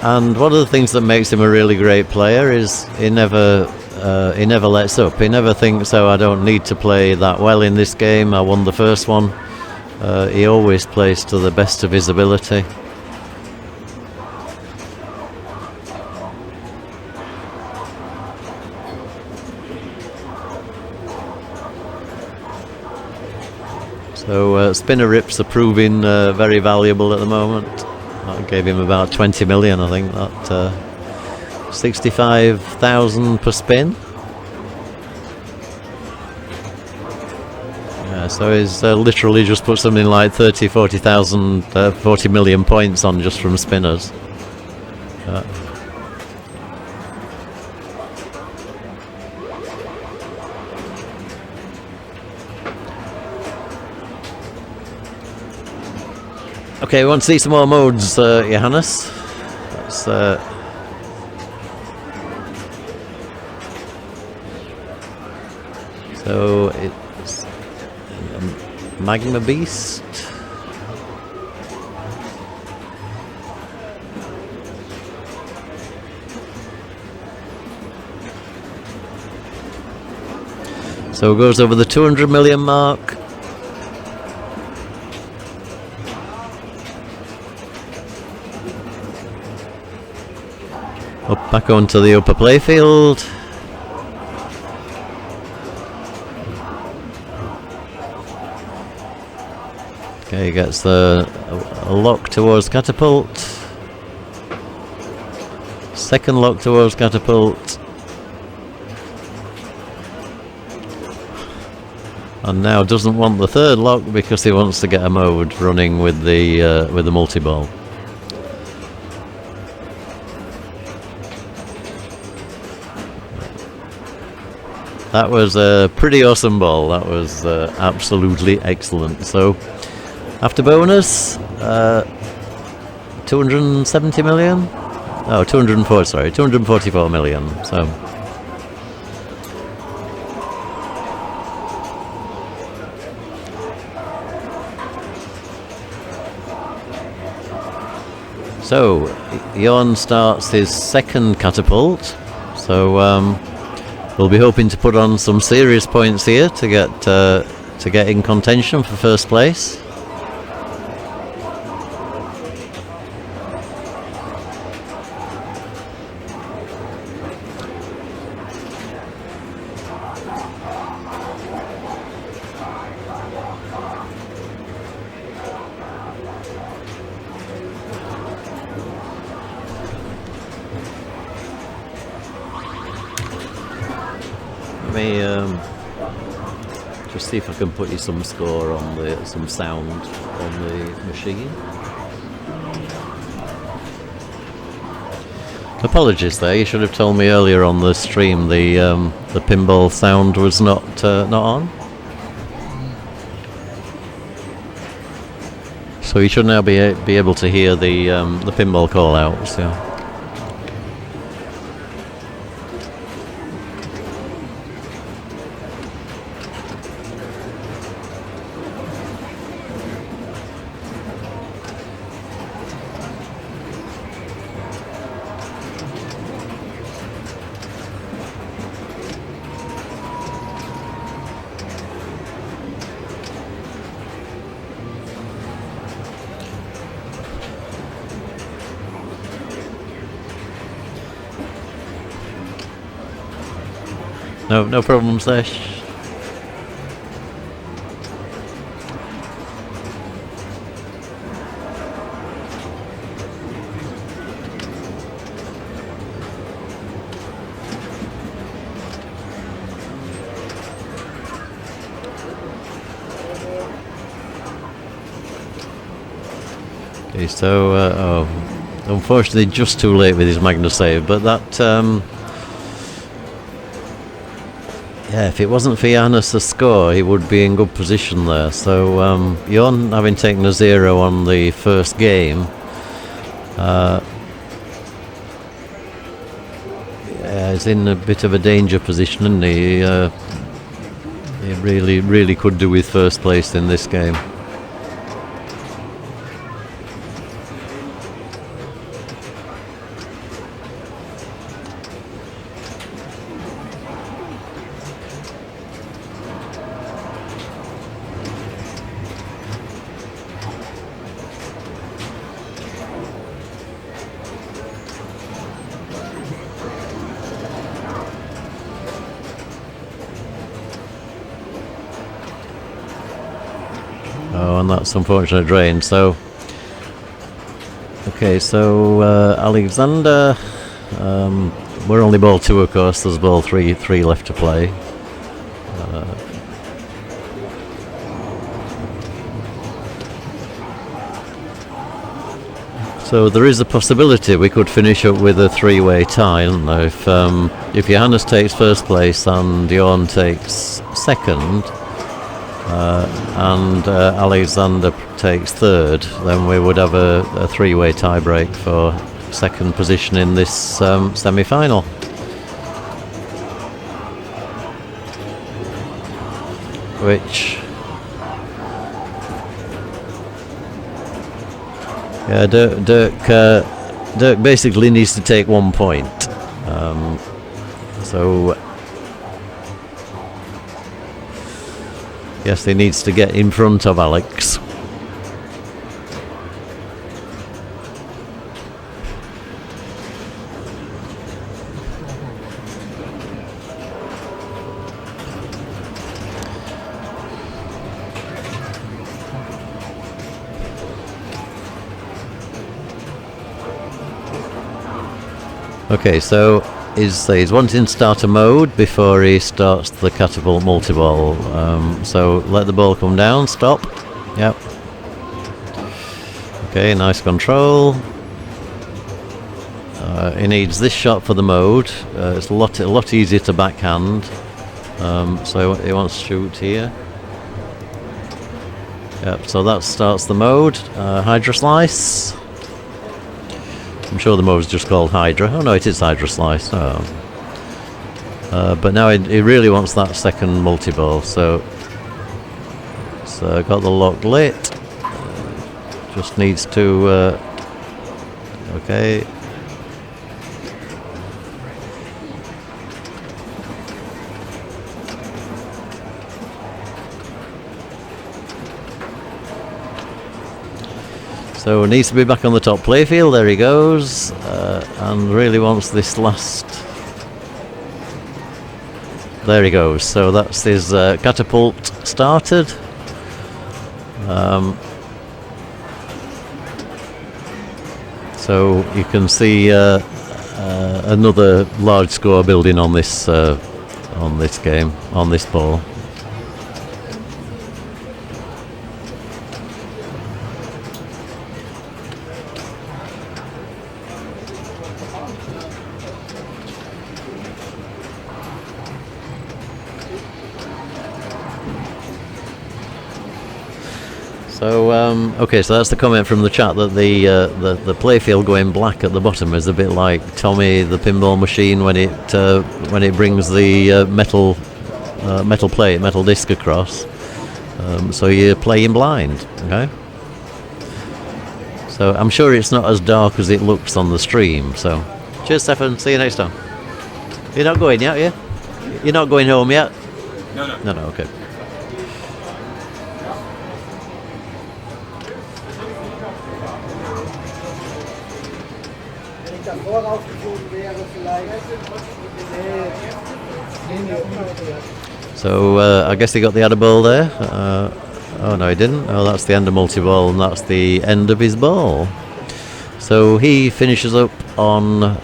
And one of the things that makes him a really great player is he never lets up. He never thinks, oh, I don't need to play that well in this game, I won the first one. He always plays to the best of his ability. So spinner rips are proving very valuable at the moment. That gave him about 20 million, I think. That 65,000 per spin. Yeah, so he's literally just put something like 40,000, 40 million points on just from spinners. Okay, we want to see some more modes, Johannes. That's, so it's Magma Beast. So it goes over the 200 million mark. Up back onto the upper playfield. Okay, gets a lock towards catapult. Second lock towards catapult. And now doesn't want the third lock because he wants to get a mode running with the multi-ball. That was a pretty awesome ball. That was absolutely excellent. So after bonus, 270 million? Oh, 204, sorry, 244 million. So Jörn starts his second catapult. So we'll be hoping to put on some serious points here to get in contention for first place. Just see if I can put you some score on some sound on the machine. Apologies there, you should have told me earlier on the stream the pinball sound was not on. So you should now be able to hear the pinball call outs. Yeah. No problems there. Okay, so unfortunately just too late with his Magna save, but that yeah, if it wasn't for Johannes' score, he would be in good position there. So Jörn, having taken a 0 on the first game, is in a bit of a danger position, isn't he? He really could do with first place in this game. Oh, and that's unfortunate drain. So, okay, so Alexander, we're only ball 2, of course. There's ball 3 left to play. So there is a possibility we could finish up with a 3-way tie, isn't there? If Johannes takes first place and Jörn takes second, and Alexander takes third, then we would have a three-way tie-break for second position in this semi-final. Which, yeah, Dirk basically needs to take 1 point. So yes, he needs to get in front of Alex. Okay, so he's wanting starter mode before he starts the catapult multi-ball. So let the ball come down, stop. Yep. Okay, nice control. He needs this shot for the mode. It's a lot easier to backhand. So he wants to shoot here. Yep, so that starts the mode. Hydra Slice. I'm sure the mode is just called Hydra. Oh no, it is Hydra Slice. Oh. But now he really wants that second multi-ball, so got the lock lit. Just needs to okay. So needs to be back on the top playfield. There he goes, and really wants this last. There he goes. So that's his catapult started. So you can see another large score building on this game, on this ball. So okay, so that's the comment from the chat that the playfield going black at the bottom is a bit like Tommy the pinball machine when it brings the metal plate, metal disc across. So you're playing blind, okay? So I'm sure it's not as dark as it looks on the stream. So cheers, Stefan. See you next time. You're not going yet, yeah? You're not going home yet? No, okay. So I guess he got the other ball there. Oh no, he didn't. Oh, that's the end of multi-ball, and that's the end of his ball. So he finishes up on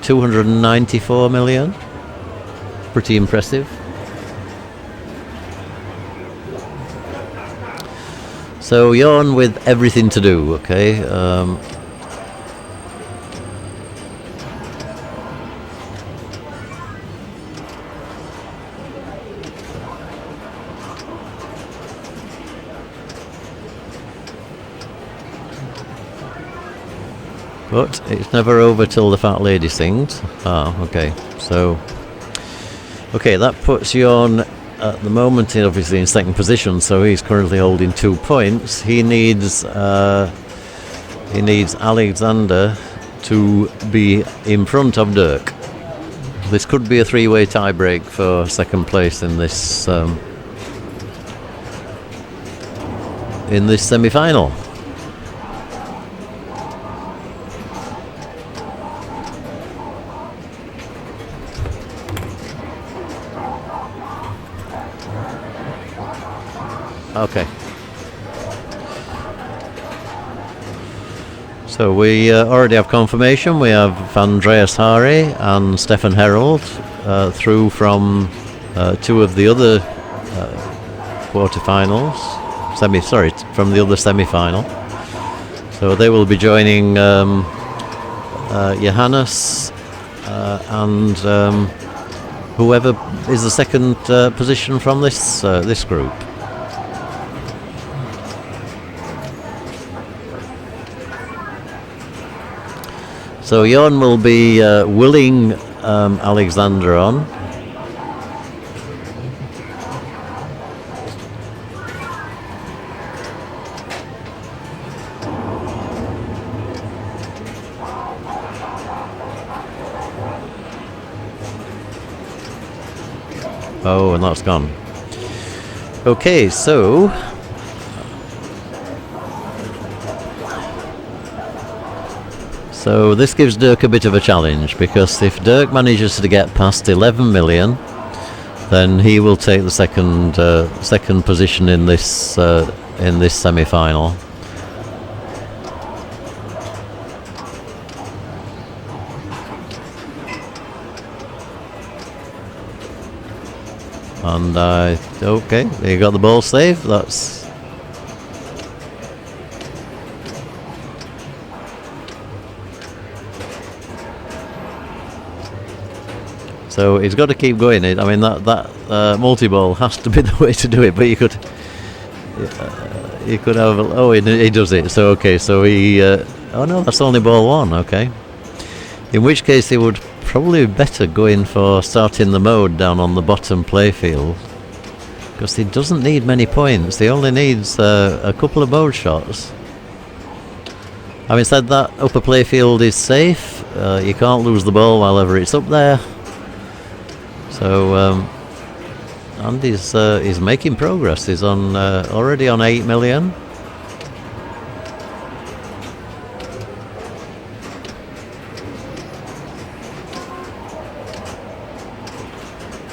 294 million. Pretty impressive. So Jörn with everything to do, okay. But it's never over till the fat lady sings. Ah, okay. So, okay, that puts Jörn at the moment obviously in second position. So he's currently holding 2 points. He needs Alexander to be in front of Dirk. This could be a three-way tie-break for second place in this semi-final. Okay. So we already have confirmation. We have Andreas Harre and Stefan Herold through from two of the other quarterfinals. From the other semi-final. So they will be joining Johannes and whoever is the second position from this group. So Jörn will be willing Alexander on. Oh, and that's gone. Okay, so this gives Dirk a bit of a challenge, because if Dirk manages to get past 11 million, then he will take the second position in this semi-final. And okay, you got the ball safe. That's so he's got to keep going. I mean that multi-ball has to be the way to do it. But you could have. Oh, he does it. So okay, so he. Oh no, that's only ball one. Okay. In which case he would probably better go in for starting the mode down on the bottom playfield, because he doesn't need many points. He only needs a couple of mode shots. Having said that, upper playfield is safe. You can't lose the ball while ever it's up there. So and he's making progress. He's on already on 8 million.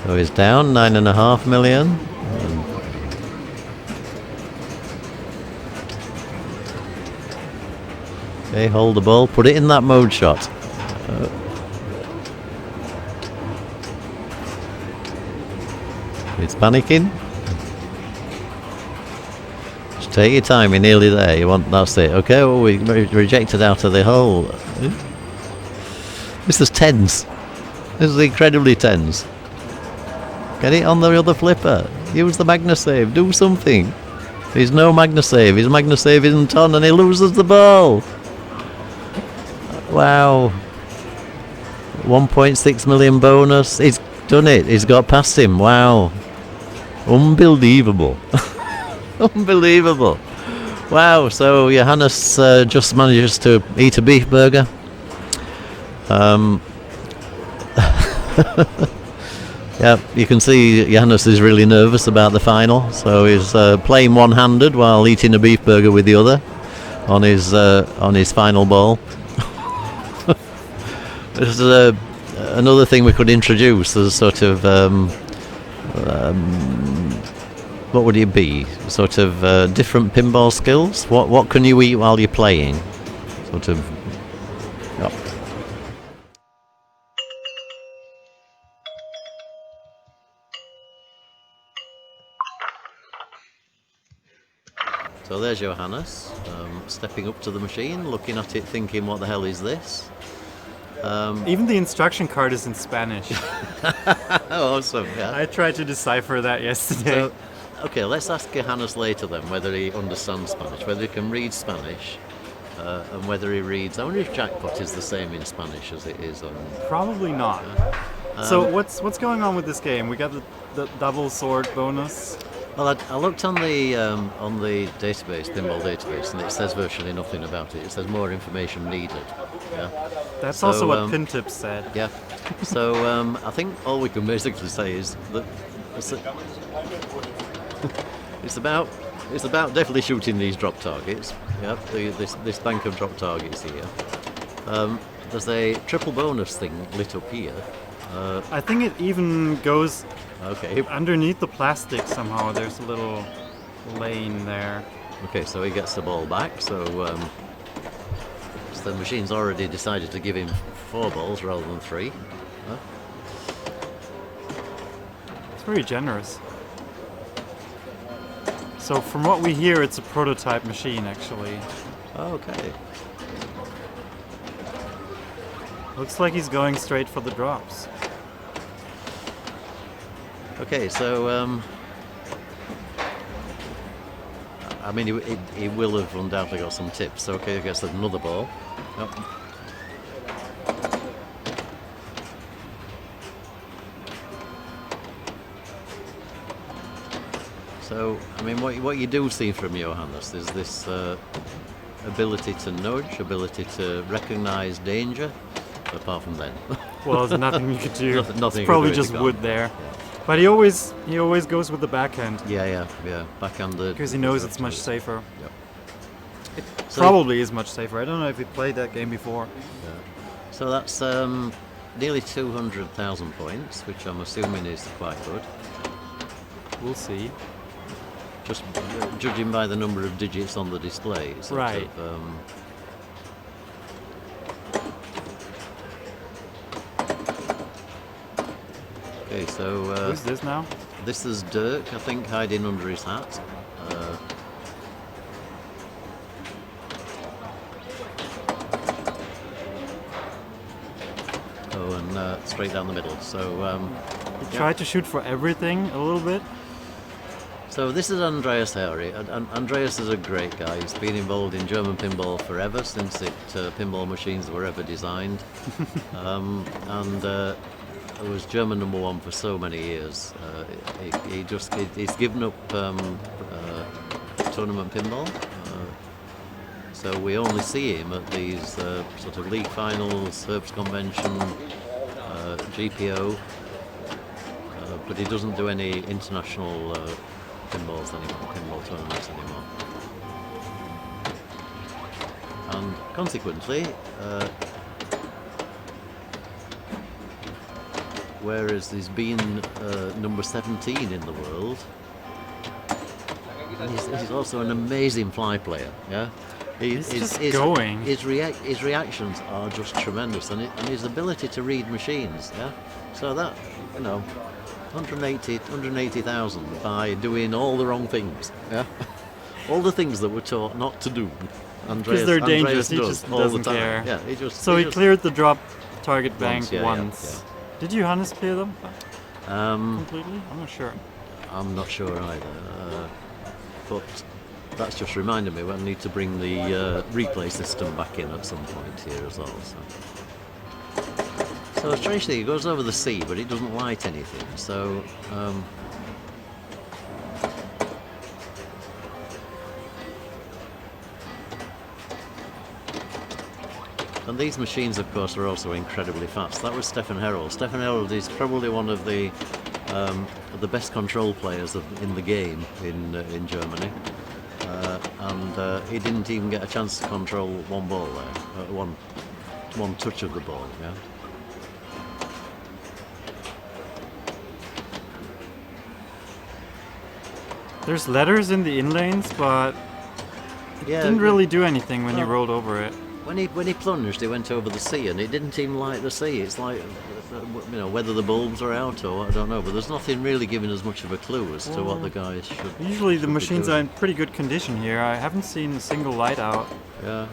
So he's down 9.5 million. Okay, hold the ball, put it in that mode shot. He's panicking. Just take your time, you're nearly there. That's it. Okay, well, we rejected out of the hole. This is tense. This is incredibly tense. Get it on the other flipper. Use the Magna save. Do something. There's no Magna save. His Magna save isn't on, and he loses the ball. Wow. 1.6 million bonus. He's done it. He's got past him. Wow. Unbelievable. Unbelievable. Wow. So Johannes just manages to eat a beef burger. Yeah, you can see Johannes is really nervous about the final, so he's playing one-handed while eating a beef burger with the other on his final ball. This is another thing we could introduce as sort of what would it be? Sort of different pinball skills. What can you eat while you're playing? Sort of. Yep. So there's Johannes, stepping up to the machine, looking at it, thinking, what the hell is this? Even the instruction card is in Spanish. Awesome, yeah. I tried to decipher that yesterday. So, okay, let's ask Johannes later then whether he understands Spanish, whether he can read Spanish, and whether he reads... I wonder if Jackpot is the same in Spanish as it is on... Probably not. So what's going on with this game? We got the double sword bonus. Well, I looked on the database, Pinball database, and it says virtually nothing about it. It says more information needed. Yeah. That's so, also what PinTips said. Yeah. So I think all we can basically say is that it's about definitely shooting these drop targets. Yeah. This bank of drop targets here. There's a triple bonus thing lit up here. I think it even goes underneath the plastic somehow. There's a little lane there. Okay, so he gets the ball back. So the machine's already decided to give him 4 balls rather than 3. Huh? It's very generous. So from what we hear, it's a prototype machine, actually. Okay. Looks like he's going straight for the drops. Okay, so I mean, he will have undoubtedly got some tips. So, okay, I guess there's another ball. Oh. So, I mean, what you do see from Johannes is this ability to nudge, ability to recognise danger. Apart from then, Well, there's nothing you could do. Nothing It's probably you could do just with the wood gun. there. Yeah. But he always goes with the backhand Yeah. Backhand. because he knows it's much safer. Yep. It So- probably is much safer. I don't know if he played that game before. Yeah. So that's nearly 200,000 points, which I'm assuming is quite good. We'll see. Just judging by the number of digits on the display. Right. Okay, so Who's this now? this is Dirk, I think, hiding under his hat. And straight down the middle. So He tried to shoot for everything a little bit. So this is Andreas Harre. Andreas is a great guy. He's been involved in German pinball forever, since pinball machines were ever designed. It was German #1 for so many years. He's given up tournament pinball. So we only see him at these sort of league finals, Herbst Convention, GPO, but he doesn't do any international pinball tournaments anymore. And consequently, whereas he's been number 17 in the world, and he's also an amazing fly player. Yeah, He's just going. His reactions are just tremendous, and his ability to read machines. Yeah, so that 180,000 by doing all the wrong things. Yeah, all the things that we're taught not to do. Because they're dangerous. He does just all doesn't the time. care. Yeah, He cleared the drop target bank Once, yeah, once. Did Johannes clear them yeah. completely? I'm not sure. I'm not sure either, but that's just reminded me I need to bring the replay system back in at some point here as well. So strangely, it goes over the sea, but it doesn't light anything. So and these machines, of course, are also incredibly fast. That was Stefan Herold. Stefan Herold is probably one of the best control players in the game in Germany, and he didn't even get a chance to control one ball there, one touch of the ball. Yeah. There's letters in the inlanes, but it didn't really do anything when you rolled over it. When he plunged, he went over the sea, and it didn't even like the sea. It's like, whether the bulbs are out or what, I don't know. But there's nothing really giving us much of a clue as to what the guys should. Usually the be machines doing. are in pretty good condition here. I haven't seen a single light out Yeah.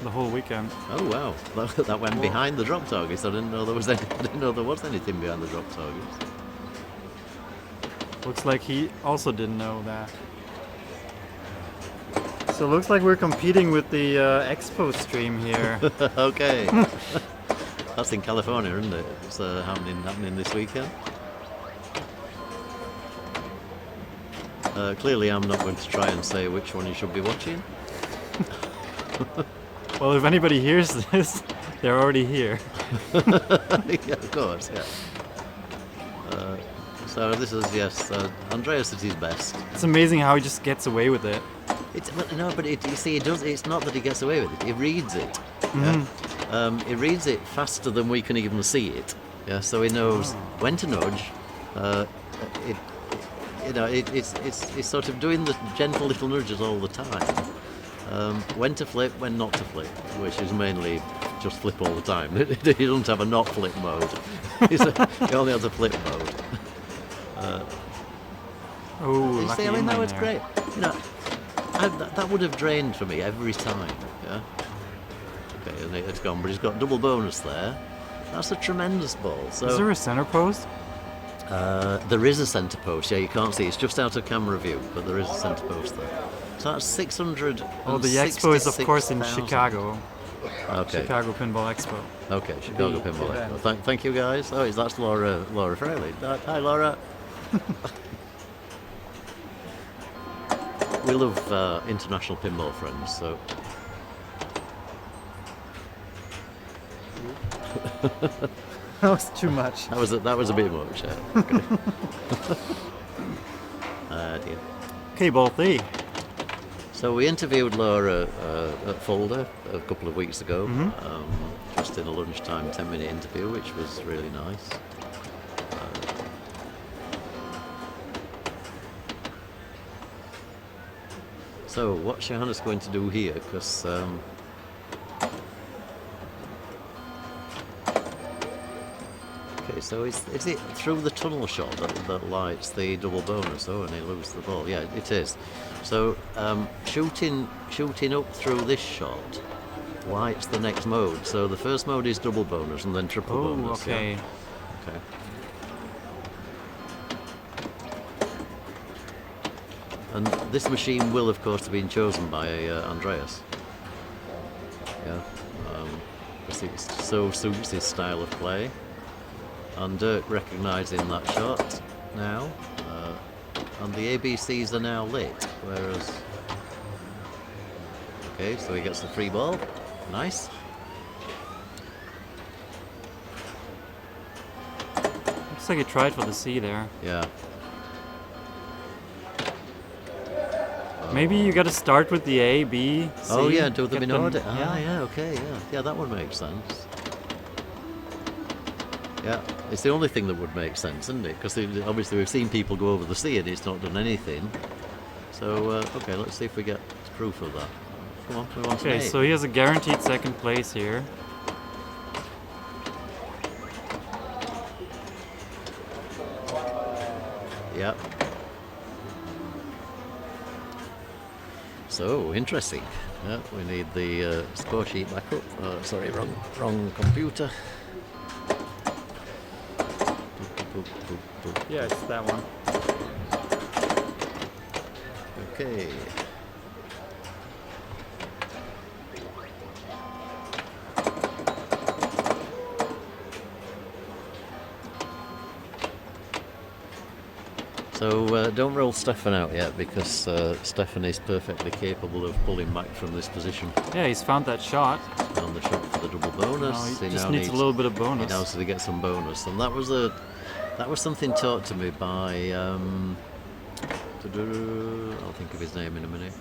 the whole weekend. Oh wow, that went behind the drop targets. I didn't know there was anything behind the drop targets. Looks like he also didn't know that. So it looks like we're competing with the Expo stream here. Okay. That's in California, isn't it? It's happening this weekend. Clearly, I'm not going to try and say which one you should be watching. Well, if anybody hears this, they're already here. Yeah, of course, yeah. So this is, yes, Andreas at his best. It's amazing how he just gets away with it. You see, he does. It's not that he gets away with it. He reads it. Yeah? He reads it faster than we can even see it. Yeah, so he knows when to nudge. It's sort of doing the gentle little nudges all the time. When to flip, when not to flip, which is mainly just flip all the time. He doesn't have a not flip mode. He only has a flip mode. Oh, You lucky see, I mean, that inlane was there. great. That would have drained for me every time. Yeah. Okay, and it's gone, but he's got double bonus there. That's a tremendous ball. So Is there a center post? there is a centre post. Yeah, you can't see. It's just out of camera view, but there is a centre post there. So that's 600. Oh, the Expo is of course in Chicago. Okay. Chicago Pinball Expo. Okay, Chicago The Pinball. event. Thank you guys. Oh, that's Laura Fraley. Hi, Laura. we love international pinball friends, so. That was too much. That was a bit much. Yeah. Okay. Dear. Okay, ball 3. So we interviewed Laura at Fulda a couple of weeks ago, just in a lunchtime 10-minute interview, which was really nice. So what's Johannes going to do here? Because okay, so is it through the tunnel shot that lights the double bonus? Oh, and he loses the ball. Yeah, it is. So shooting up through this shot lights the next mode. So the first mode is double bonus and then triple bonus. Okay. Yeah? Okay. And this machine will, of course, have been chosen by Andreas. Yeah, because it so suits his style of play. And Dirk recognising that shot now. And the ABCs are now lit, whereas... Okay, so he gets the free ball. Nice. Looks like he tried for the C there. Yeah. Maybe you gotta start with the A, B, C. Oh yeah, do them get in order. Yeah. Yeah, okay, yeah. Yeah, that would make sense. Yeah, it's the only thing that would make sense, isn't it? Because obviously we've seen people go over the sea and it's not done anything. So, okay, let's see if we get proof of that. Come on, we want Okay, an 8. so he has a guaranteed second place here. Yeah. So, interesting. Yeah, we need the score sheet back up. Sorry, wrong computer. Yeah, it's that one. Okay. So don't roll Stefan out yet, because Stefan is perfectly capable of pulling back from this position. Yeah, he's found that shot. Found the shot for the double bonus. No, he just now needs a little bit of bonus. He knows to get some bonus, and that was something taught to me by I'll think of his name in a minute.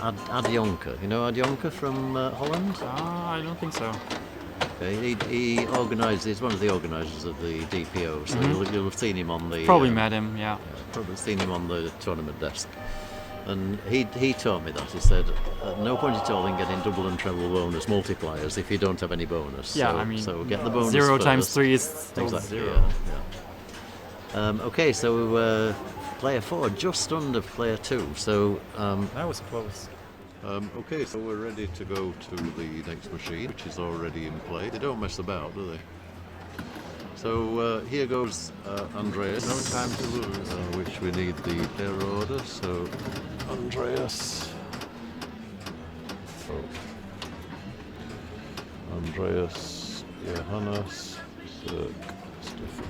Ad Jonker. You know Ad Jonker from Holland? I don't think so. Okay, he organises. He's one of the organisers of the DPO, so you'll have seen him on the. Probably met him, yeah. Probably seen him on the tournament desk, and he taught me that. He said, "At no point at all in getting double and treble bonus multipliers if you don't have any bonus." Yeah, so, I mean, so get the bonus 0 first. times 3 is still Exactly. 0. Yeah. Okay, so player 4 just under player 2. So That was close. okay, so we're ready to go to the next machine, which is already in play. They don't mess about, do they? So here goes Andreas. No time to lose. Which we need the pair order. So Andreas. Andreas, Johannes, Dirk, Stefan.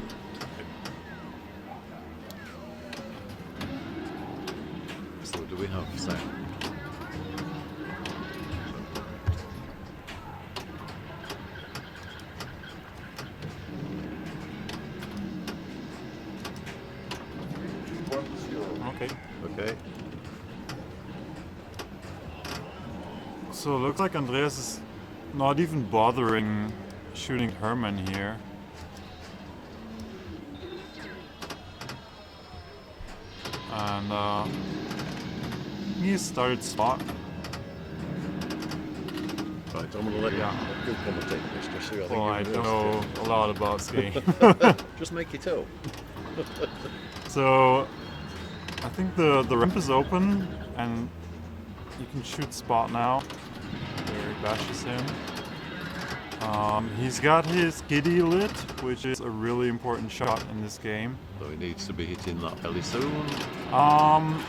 So do we have sound? Okay. Okay. So it looks like Andreas is not even bothering shooting Herman here. And he started spot. Right, I'm going to let you commentate this, just so I think Well, I you're don't know a lot about skiing. Just make it up. So I think the ramp is open and you can shoot spot now. There he bashes him. He's got his giddy lit, which is a really important shot in this game. So he needs to be hitting that fairly soon. Um,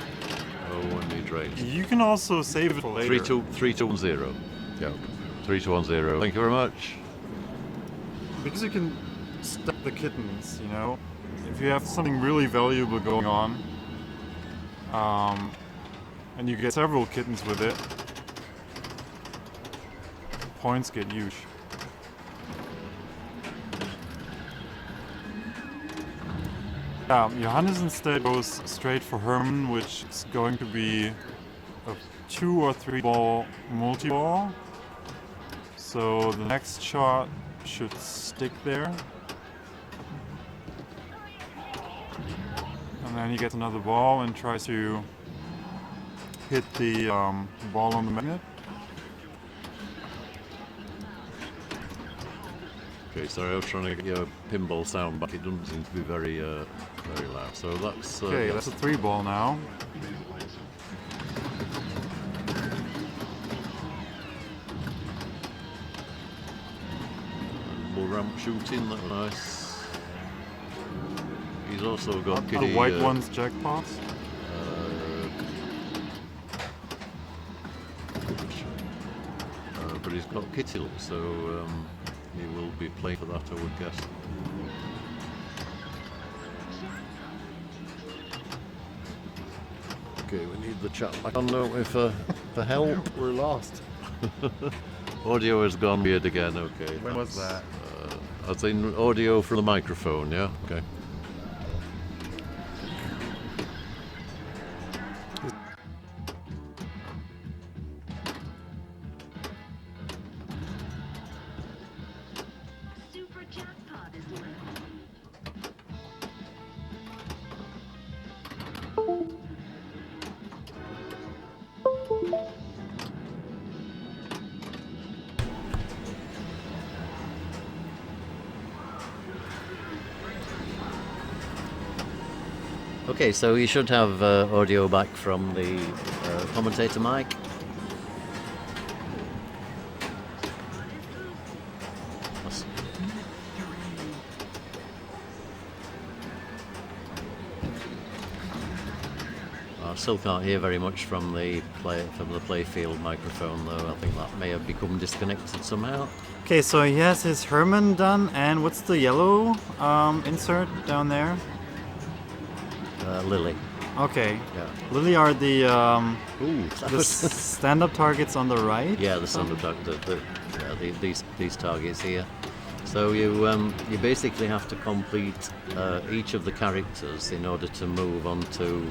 Oh, and he drains. you can also save it for later. 3, 2, 1, 0. Yeah. 3, 2, 1, 0. Thank you very much. Because you can stop the kittens, you know? if you have something really valuable going on, and you get several kittens with it, points get huge. Johannes instead goes straight for Herman, which is going to be a 2 or 3 ball multi-ball. So the next shot should stick there. And then he gets another ball and tries to hit the ball on the magnet. Okay, sorry, I was trying to get your pinball sound back. It doesn't seem to be very loud. So that's Okay, that's a 3 ball now. Bull ramp shooting, that was nice. He's also got Are kitty. the white ones jackpots? But he's got kitty, so he will be playing for that, I would guess. Okay, we need the chat back on, don't we, for help? We're lost. Audio has gone weird again, okay. When was that? I think audio from the microphone, yeah? Okay. Okay, so you should have audio back from the commentator mic. I still can't hear very much from the playfield microphone, though. I think that may have become disconnected somehow. Okay, so he has his Herman done, and what's the yellow insert down there? Lily. Okay. Yeah. Lily are the Ooh, stand-up targets on the right? Yeah, the stand-up target. These targets here. So you basically have to complete each of the characters in order to move on to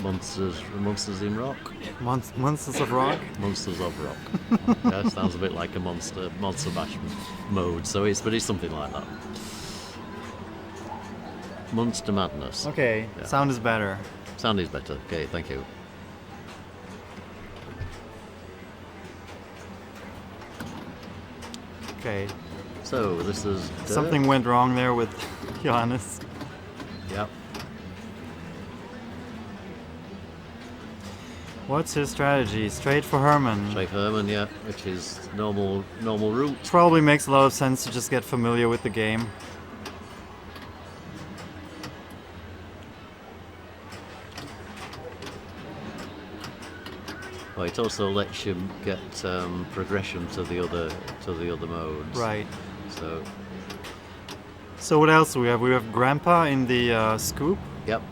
Monsters in Rock. Monsters of Rock? Monsters of Rock. Yeah, sounds a bit like a Monster Bash mode. So it's something like that. Monster Madness. Okay, Yeah. sound is better. Sound is better. Okay, thank you. Okay. So this is Dirk. Something went wrong there with Johannes. Yep. What's his strategy? Straight for Herman. Straight Herman, yeah, which is normal route. Probably makes a lot of sense to just get familiar with the game. Well, it also lets you get progression to the other modes. Right. So. So what else do we have? We have Grandpa in the scoop. Yep.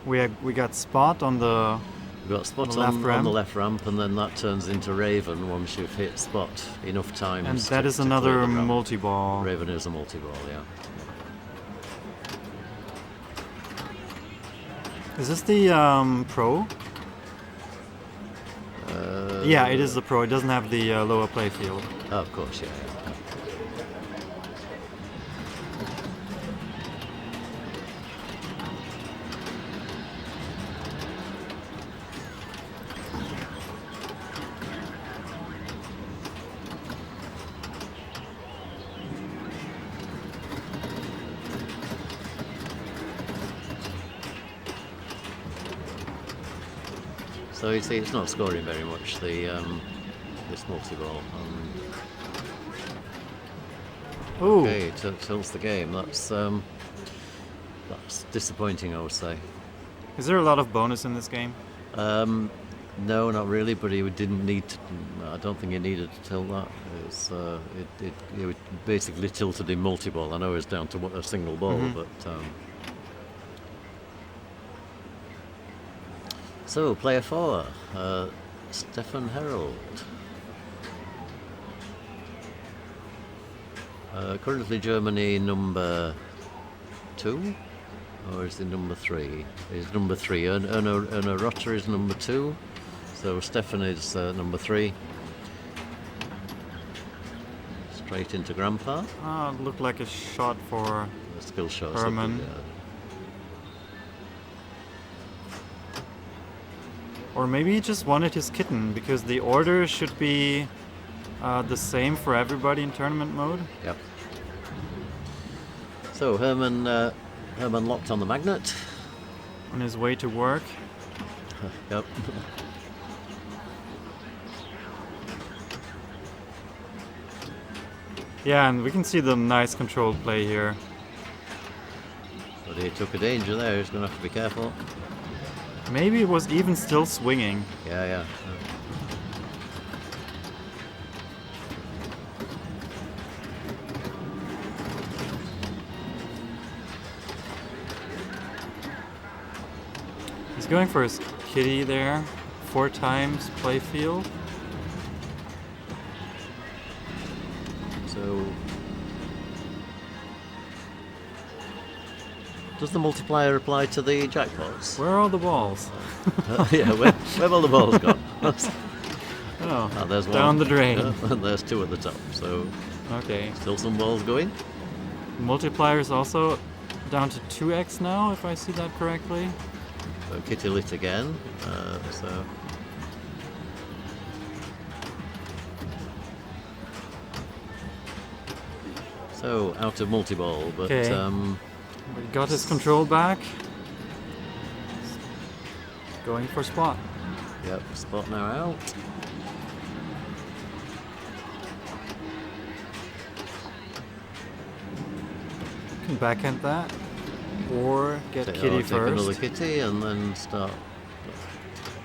We got Spot on the. We've got Spot on the left ramp, and then that turns into Raven once you've hit Spot enough times. And that is another multi-ball. Raven is a multi-ball, yeah. Is this the Pro? Yeah, it is the Pro. It doesn't have the lower playfield. Oh, of course, yeah. So you see, it's not scoring very much, this multi-ball. Ooh. Okay, it tilts the game. That's disappointing, I would say. Is there a lot of bonus in this game? No, not really, but he didn't need to, I don't think he needed to tilt that. It basically tilted in multi-ball. I know it's down to a single ball, but... So, player 4, Stefan Herold. Currently Germany number 2, or is it number 3? It's number 3. Erna Rotter is number 2, so Stefan is number 3. Straight into Grandpa. It looked like a shot for A skill shot. Herman. Or maybe he just wanted his kitten, because the order should be the same for everybody in tournament mode. Yep. So Herman locked on the magnet. On his way to work. Yep. Yeah, and we can see the nice controlled play here. But he took a danger there. He's going to have to be careful. Maybe it was even still swinging. Yeah. He's going for his kitty there. 4 times playfield. So, does the multiplier apply to the jackpots? Where are all the balls? Yeah, where've all the balls gone? Oh, There's one. down the drain. Yeah, and there's 2 at the top, so Okay. still some balls going. Multiplier is also down to 2x now, if I see that correctly. So kitty lit again. So out of multi-ball, but Okay. He got his control back. Going for spot. Yep, spot now out. Can backhand that. Or get Take kitty another first. kitty and then start.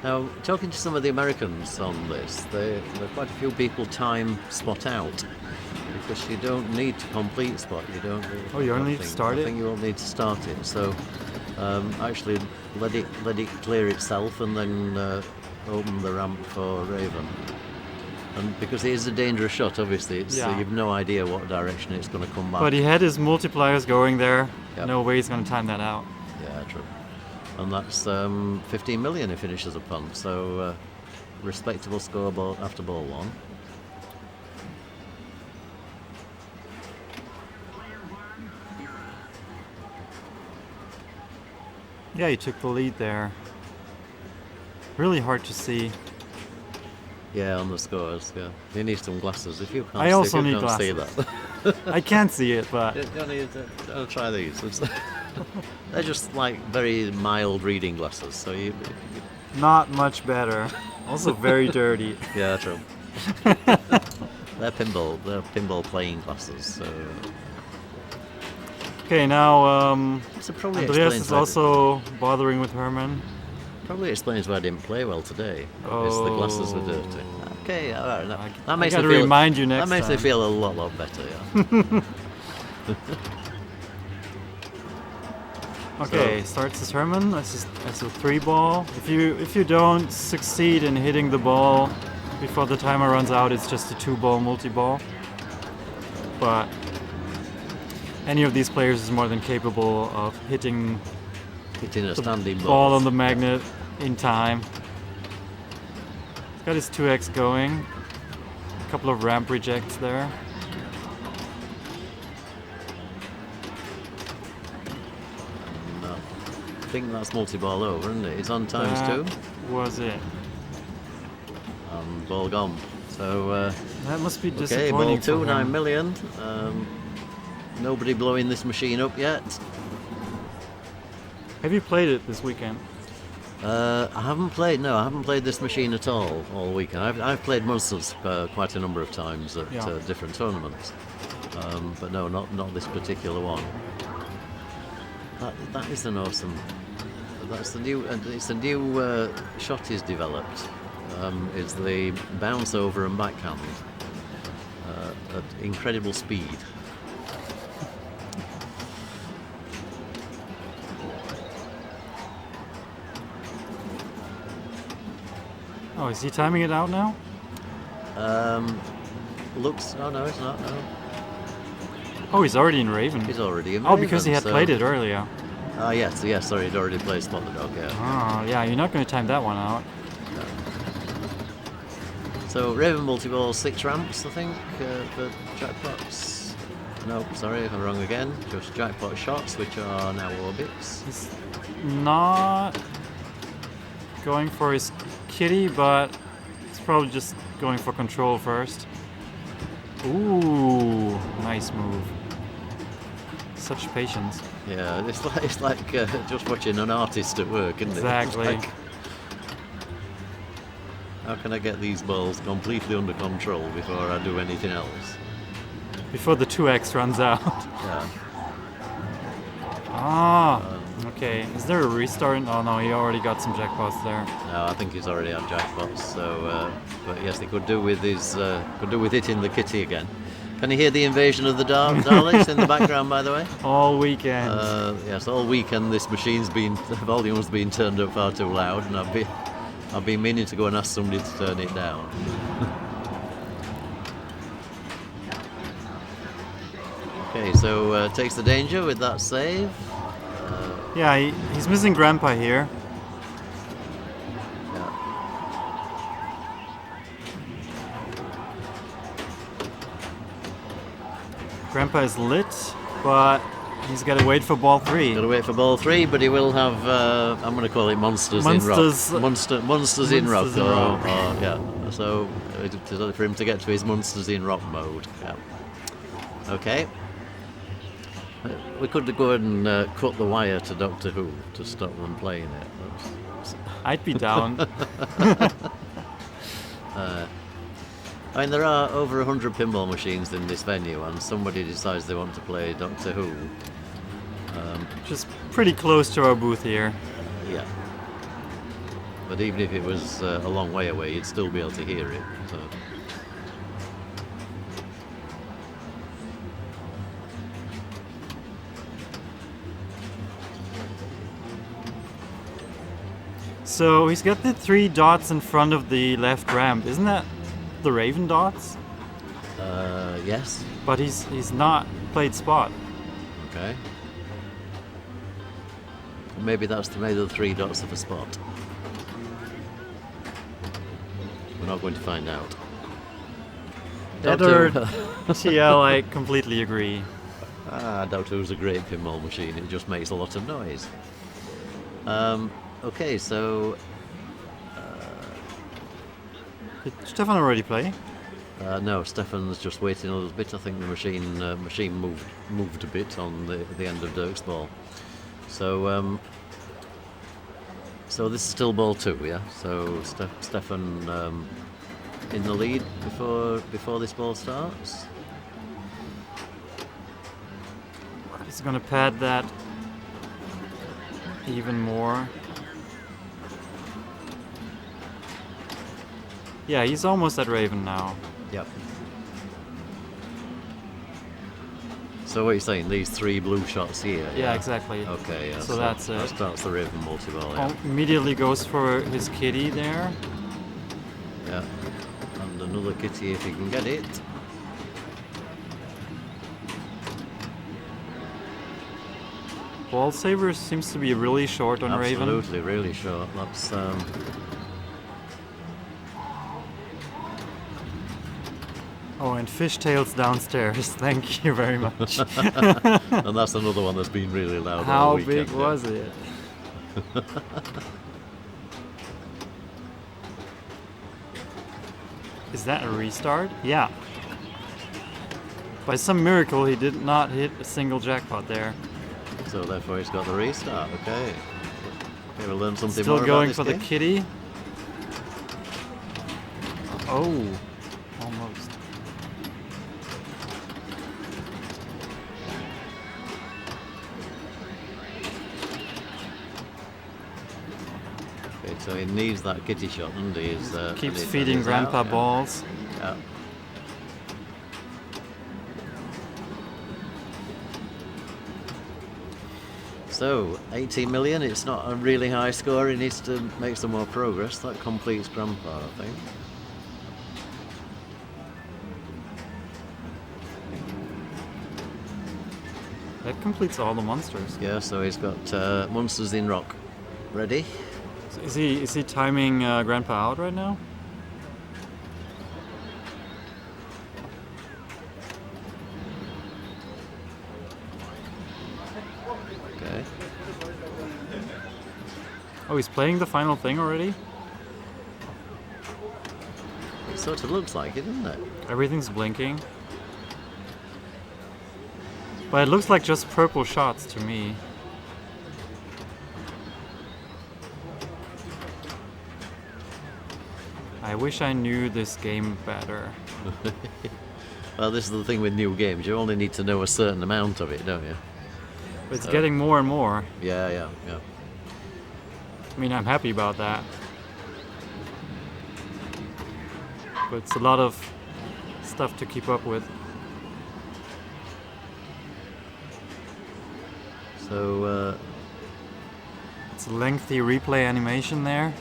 Now, talking to some of the Americans on this, there are quite a few people time spot out. Because you don't need to complete spot. You don't. Oh, you only need to start it? I think you only need to start it. So, actually, let it clear itself and then open the ramp for Raven. And because it is a dangerous shot, obviously, you've no idea what direction it's going to come back. But he had his multipliers going there. Yep. No way he's going to time that out. Yeah, true. And that's 15 million if he finishes a punt. So, respectable score after ball 1. Yeah, he took the lead there. Really hard to see. Yeah, on the scores. Yeah, you need some glasses. If you can't, I also if you need can't see glasses. that. I can't see it, but I'll try these. They're just like very mild reading glasses. So not much better. Also very dirty. yeah, true. They're pinball playing glasses. So Okay, now so probably Andreas explains is why also bothering with Herman. probably explains why I didn't play well today. Because the glasses were dirty. Okay, all right. That makes I me gotta feel. remind you next That makes time. me feel a lot better. Yeah. Okay, starts his Herman. That's a 3-ball. If you don't succeed in hitting the ball before the timer runs out, it's just a 2-ball multi-ball. But any of these players is more than capable of hitting Hitting a the standing ball on the magnet in time. He's got his 2x going. A couple of ramp rejects there. I think that's multi-ball over, isn't it? It's on times That 2. was it. And ball gone. So, That must be okay, disappointing ball 2, for 9 him. million. Nobody blowing this machine up yet. Have you played it this weekend? I haven't played this machine at all weekend. I've played Munsters quite a number of times at different tournaments. But no, not this particular one. That is an awesome. That's the new. It's a new shot he's developed. is the bounce over and backhand at incredible speed. Oh, is he timing it out now? Looks. Oh no, it's not. No, Oh, he's already in Raven. he's already in. Oh, because he Raven, had played it earlier. Ah, yes. Sorry, he'd already played Spot the Dog. Yeah. Oh, yeah, you're not going to time that one out. So Raven multi-ball 6 ramps, I think, for jackpots. No, sorry, I'm wrong again. Just jackpot shots, which are now orbits. He's not going for his kitty, but he's probably just going for control first. Ooh, nice move. Such patience. Yeah, it's like just watching an artist at work, isn't Exactly. it? It's like, how can I get these balls completely under control before I do anything else? Before the 2x runs out. Yeah. Ah, okay. Is there a restart? Oh no, he already got some jackpots there. No, I think he's already had jackpots. So, but yes, they could do with it in the kitty again. Can you hear the invasion of the Daleks in the background, by the way? All weekend. Yes, all weekend this the volume's been turned up far too loud, and I've been meaning to go and ask somebody to turn it down. Okay, so takes the danger with that save. Yeah, he's missing Grandpa here. Yeah. Grandpa is lit, but he's got to wait for ball 3. Got to wait for ball 3, but he will have. I'm going to call it Munsters in rock. Munsters in rock. Munsters in rock. Yeah. So for him to get to his Munsters in rock mode. Yeah. Okay. We could go and cut the wire to Doctor Who to stop them playing it. I'd be down. I mean, there are over 100 pinball machines in this venue, and somebody decides they want to play Doctor Who. Just pretty close to our booth here. Yeah. But even if it was a long way away, you'd still be able to hear it. So. So he's got the 3 dots in front of the left ramp. Isn't that the Raven dots? Yes. But he's not played Spot. Okay. Maybe that's maybe the 3 dots of a Spot. We're not going to find out. Or TL, I completely agree. Doctor Who's a great pinball machine. It just makes a lot of noise. Okay, so Did Stefan already play? no, Stefan's just waiting a little bit. I think the machine moved a bit on the end of Dirk's ball. So so this is still ball 2, yeah. So Stefan in the lead before this ball starts. He's gonna pad that even more. Yeah, he's almost at Raven now. Yep. So what are you saying? These 3 blue shots here? Yeah, exactly. Okay, yeah. So that's that it. starts the Raven multi-ball, yeah. Immediately goes for his kitty there. Yeah. And another kitty if he can get it. Ball saver seems to be really short on Raven. Absolutely, really short. That's Oh, and fishtails downstairs. Thank you very much. and that's another one that's been really loud all How weekend, big yeah. was it? Is that a restart? Yeah. By some miracle, he did not hit a single jackpot there. So therefore he's got the restart, okay. Okay, we'll learn something Still more going about for this the game. kitty. Oh, almost. Okay, So he needs that kitty shot, and he's Keeps and feeding he's Grandpa out, yeah. balls. Yeah. So 18 million. It's not a really high score. He needs to make some more progress. That completes Grandpa, I think. That completes all the monsters. Yeah. So he's got Munsters in rock ready. Is he timing Grandpa out right now? Okay. Oh, he's playing the final thing already? It sort of looks like it, doesn't it? Everything's blinking. But it looks like just purple shots to me. I wish I knew this game better. Well, this is the thing with new games. You only need to know a certain amount of it, don't you? It's getting more and more. Yeah, yeah, yeah. I mean, I'm happy about that. But it's a lot of stuff to keep up with. So, It's a lengthy replay animation there.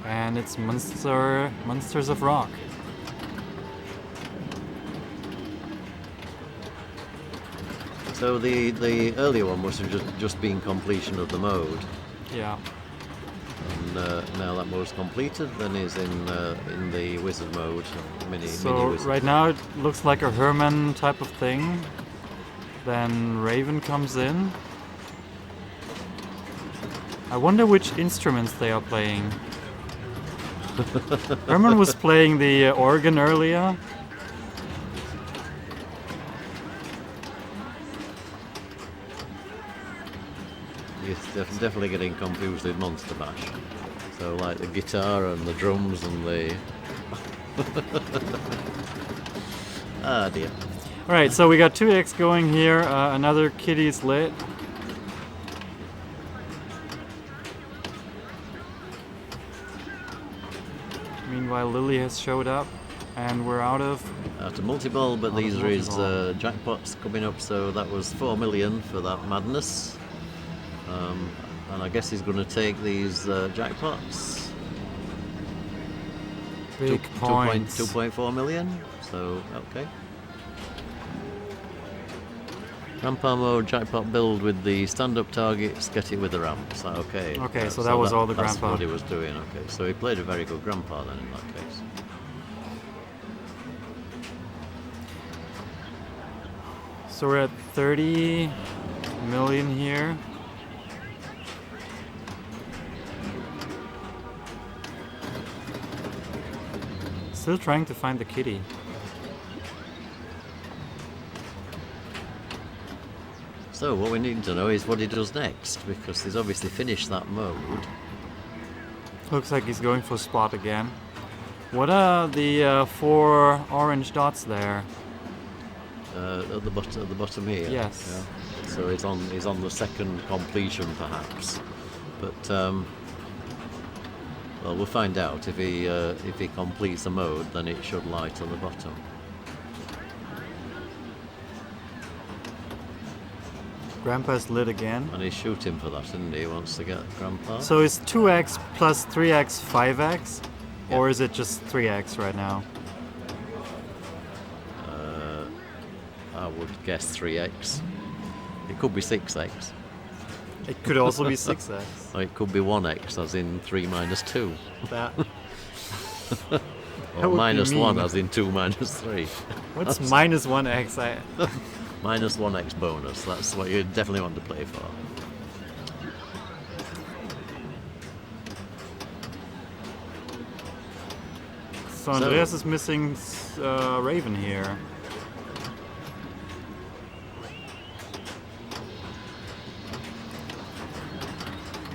And it's Munsters of Rock. so the earlier one must have just been completion of the mode, Yeah. and now that mode's completed, then he's in the wizard mode, mini So wizard. right now it looks like a Herman type of thing. Then Raven comes in. I wonder which instruments they are playing. Herman was playing the organ earlier. He's definitely getting confused with Monster Bash. So like the guitar and the drums and the ah dear. Alright, so we got 2x going here. Another kitty's lit. Meanwhile, Lily has showed up, and we're out of. Out of multi-ball, but Out of these are his multi-ball. jackpots coming up, so that was 4 million for that madness. And I guess he's going to take these jackpots. Big points. 2.4 million, so okay. Grandpa mode, jackpot build with the stand-up targets, get it with the ramps. Okay. Okay, so that was all the that's Grandpa. what he was doing, okay. So he played a very good Grandpa then in that case. So we're at 30 million here. Still trying to find the kitty. So what we need to know is what he does next, because he's obviously finished that mode. Looks like he's going for spot again. What are the 4 orange dots there? At the bottom here. Yes. Yeah. So he's on the second completion perhaps, but well, we'll find out if he completes a mode, then it should light on the bottom. Grandpa's lit again. And he's shooting for that, isn't he? He wants to get Grandpa. So is 2x plus 3x 5x? Yeah. Or is it just 3x right now? I would guess 3x. It could be 6x. It could also be 6x. Or it could be 1x, as in 3 minus 2. That. Or would be minus 1, mean. as in 2 minus 3. What's minus 1x? Minus 1x bonus, that's what you definitely want to play for. So Andreas is missing Raven here.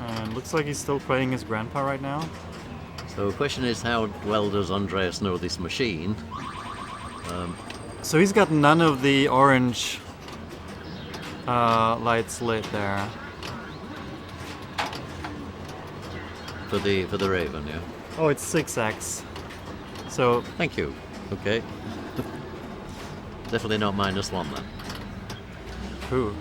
And looks like he's still playing his Grandpa right now. So the question is, how well does Andreas know this machine? So he's got none of the orange lights lit there. for the Raven, yeah. Oh, it's 6x. So Thank you. Okay. Definitely not -1 then. who?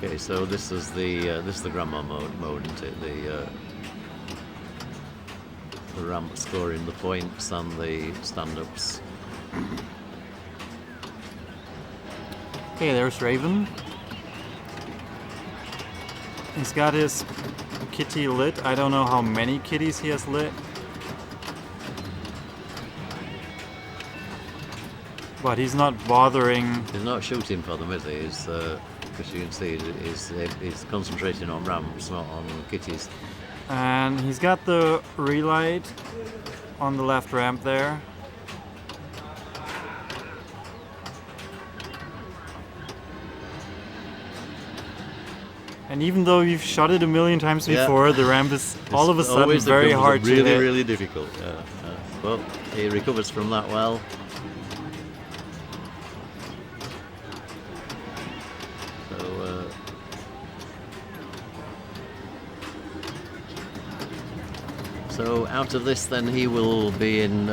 Okay, so this is the grandma mode, isn't it? The ramp scoring the points and the stand-ups. Okay, there's Raven. He's got his kitty lit. I don't know how many kitties he has lit. But he's not bothering. He's not shooting for them, is he? He's, because you can see he's concentrating on ramps, not on kitties. And he's got the relight on the left ramp there. And even though you've shot it a million times before, the ramp is all of a sudden very hard to hit. Really difficult. But he recovers from that well. So out of this, then he will be in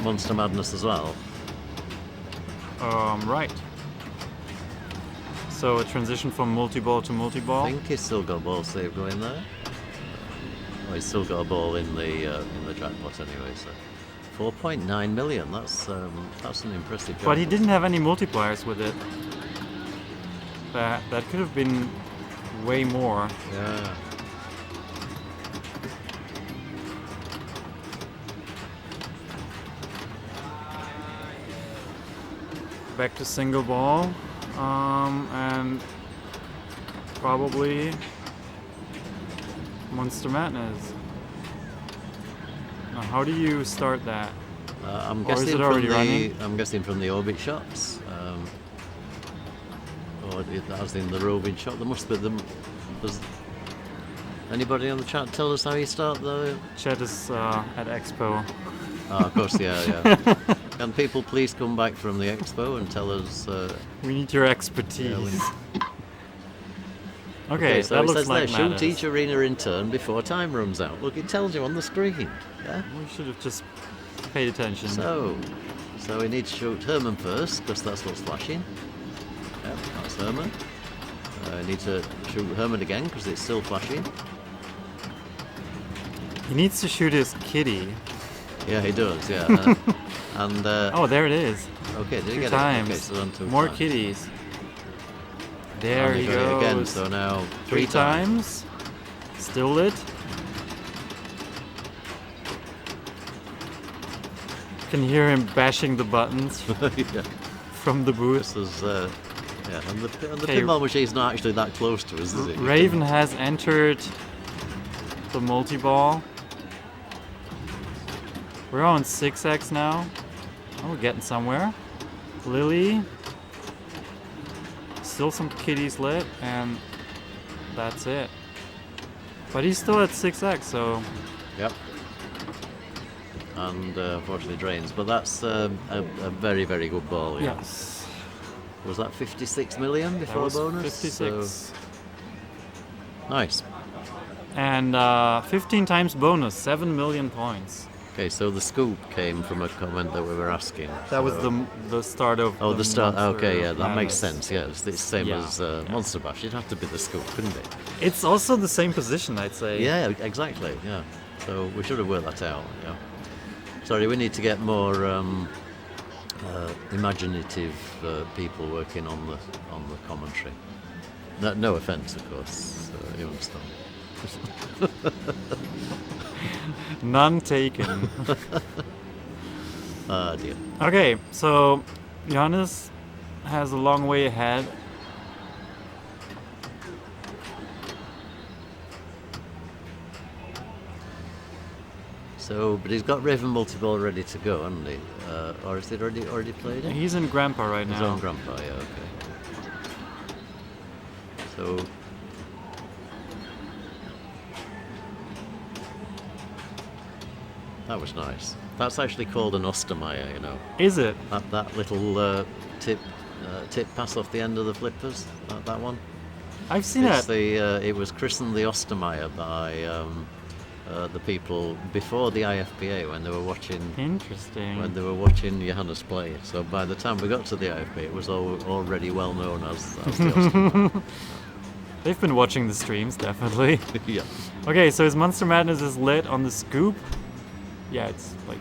Monster Madness as well. Right. So a transition from multi-ball to I multi-ball. think he's still got a ball save going there. Oh, he's still got a ball in the jackpot anyway. So 4.9 million. That's an impressive jackpot. But he didn't have any multipliers with it. That could have been way more. Yeah. Back to single ball. And probably Monster Madness. Now, how do you start that? I'm Or is guessing it already from running? I'm guessing from the orbit shots. Or as in the roving shot. There must be them. Does anybody on the chat tell us how you start the? Chat is at Expo. Oh, of course, yeah. Can people please come back from the expo and tell us? We need your expertise. Okay, so that it looks says like there, shoot madness. each arena in turn before time runs out. Look, it tells you on the screen. Yeah. We should have just paid attention. So we need to shoot Herman first because that's what's flashing. Yep, that's Herman. I need to shoot Herman again because it's still flashing. He needs to shoot his kitty. Yeah, he does. Yeah. And Oh, there it is. okay, did he 2 get times. it? Okay, so done 2 More times. kitties. There And he got it goes. again. So now 3 times. Still lit. Can hear him bashing the buttons Yeah. from the booth. This is and the Okay. pinball machine's not actually that close to us, is it? Raven has entered the multi-ball. We're on 6x now. Oh, we're getting somewhere. Lily. Still some kitties lit, and that's it. But he's still at 6x, so Yep. And unfortunately drains, but that's a very, very good ball. Yeah. yes. Was that 56 million That before was bonus? 56. So, nice. And 15 times bonus, 7 million points. Okay, so the scoop came from a comment that we were asking. That was so- the start of Oh, the start. Monster Okay, yeah, that makes Madness. sense. Yeah, it's the same Yeah, as yeah. Monster Bash. It'd have to be the scoop, couldn't it? It's also the same position, I'd say. Yeah, exactly. Yeah. So we should have worked that out. Yeah. Sorry, we need to get more imaginative people working on the commentary. No offence, of course. You understand. None taken. Ah, dear. Okay, so Johannes has a long way ahead. So, but he's got Raven Multiball ready to go, hasn't he? Or is it already played it? He's in Grandpa right His now. own grandpa, yeah, okay. So, That was nice. That's actually called an Ostermeier, you know. Is it? That little tip pass off the end of the flippers. That one. I've seen It's that. it was christened the Ostermeier by the people before the IFPA when they were watching. Interesting. When they were watching Johannes play. So by the time we got to the IFPA, it was already well known as the Ostermeier. They've been watching the streams, definitely. Yeah. Okay, so his Monster Madness is lit on the scoop. Yeah, it's like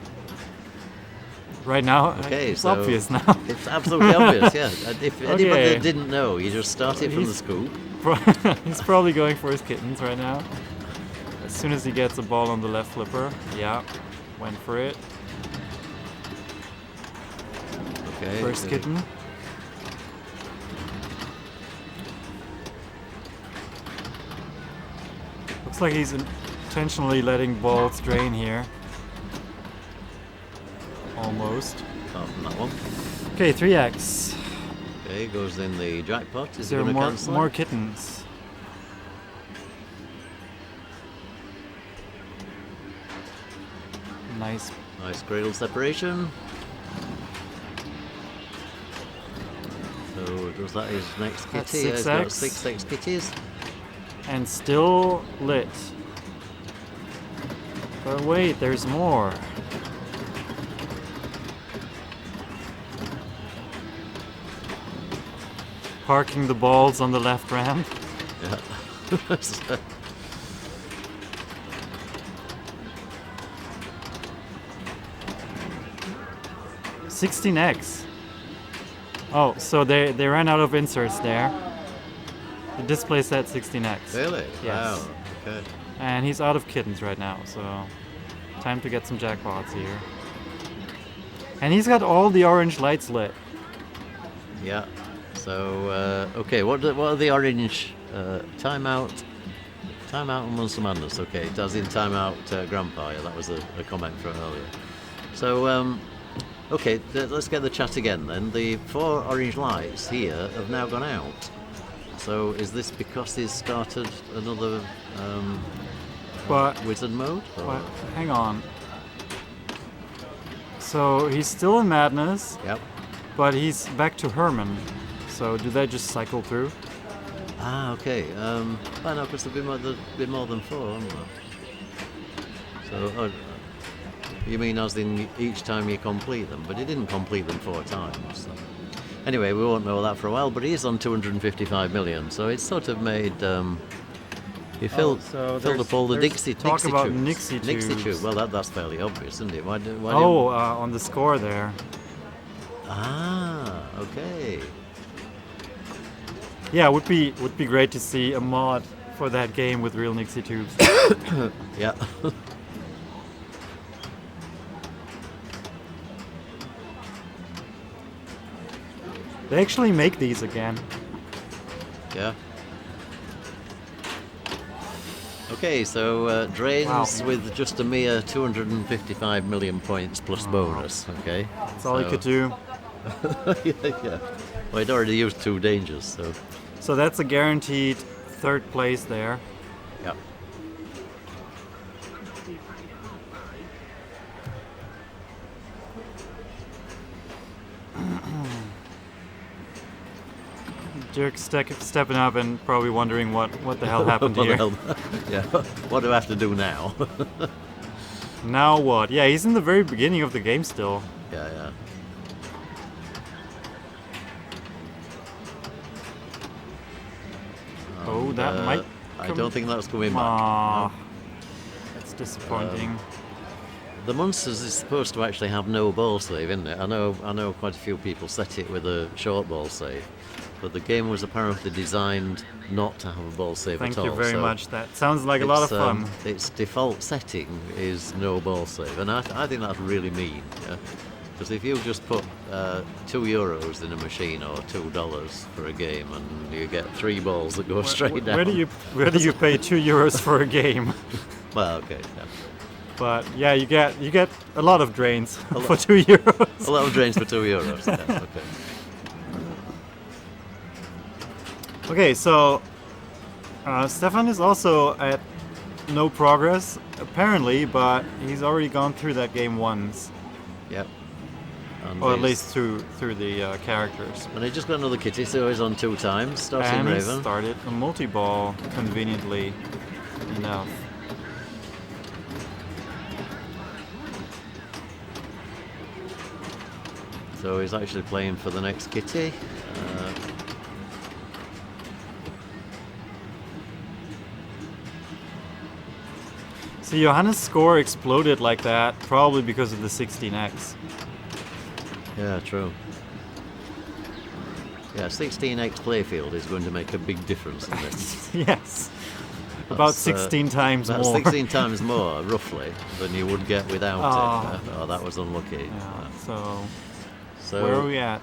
right now. Okay, it's so obvious now. It's absolutely obvious, yeah. And if anybody Okay. that didn't know, you just start it from the He's- scoop. He's probably going for his kittens right now. As soon as he gets a ball on the left flipper, yeah, went for it. Okay. First kitten. Looks like he's intentionally letting balls drain here. Almost. Oh, that one. Okay, 3x. Okay, goes in the jackpot. Is Is there it going to more, cancel? more kittens? Nice. Nice cradle separation. So does that his next That's kitty? He's got 6x. 6x kitties. And still lit. But wait, there's more. Parking the balls on the left ramp. Yeah. 16x. Oh, so they ran out of inserts there. The display said 16x. Really? Yes. Wow. Okay. And he's out of kittens right now, so time to get some jackpots here. And he's got all the orange lights lit. Yeah. So okay, what are the orange timeout? Timeout and Monster Madness. Okay, it does in timeout Grandpa. Yeah, that was a comment from earlier. So okay, let's get the chat again then. The 4 orange lights here have now gone out. So is this because he's started another But wizard mode? or- But hang on. So he's still in Madness, Yep. but he's back to Herman. So do they just cycle through? Ah, okay. Well, no, because there'll be more than 4, haven't there? So, you mean as in each time you complete them? But he didn't complete them 4 times. So. Anyway, we won't know that for a while, but he is on 255 million, so it's sort of made... he filled up all the Dixie talk Dixie about tubes. Nixie tubes. tube. Well, that's fairly obvious, isn't it? Why On the score there. Ah, okay. Yeah, would be great to see a mod for that game with real Nixie tubes. Yeah. They actually make these again. Yeah. Okay, so drains Wow. with just a mere 255 million points plus bonus. Okay. That's all you could do. Yeah. Well, he'd already used 2 dangers, so. So that's a guaranteed 3rd place there. Yeah. Dirk stepping up and probably wondering what the hell happened What the here. hell? Yeah. What do I have to do now? Now what? Yeah, he's in the very beginning of the game still. Yeah, yeah. Oh, that And, might I come- don't think that's coming back. Aww. That's disappointing. The Munsters is supposed to actually have no ball save, isn't it? I know quite a few people set it with a short ball save, but the game was apparently designed not to have a ball save Thank at all. you very so much. That sounds like a lot of fun. Its default setting is no ball save, and I think that's really mean. Yeah? Because if you just put €2 in a machine or $2 for a game, and you get 3 balls that go straight down. Where do you pay €2 for a game? Well, okay. Yeah. But yeah, you get a lot of drains for €2. A lot of drains for €2. Yeah, okay. Okay, so Stefan is also at no progress apparently, but he's already gone through that game once, Yep. And or at he's- least through the characters. And he just got another kitty, so he's on 2 times, starting And he Raven. started a multi-ball conveniently enough. So he's actually playing for the next kitty. So Johannes' score exploded like that, probably because of the 16x. Yeah, true. Yeah, 16x playfield is going to make a big difference in this. Yes. About That's, 16 times That's more. 16 times more, roughly, than you would get without Oh. it. Oh, that was unlucky. Yeah, so So, where are we at?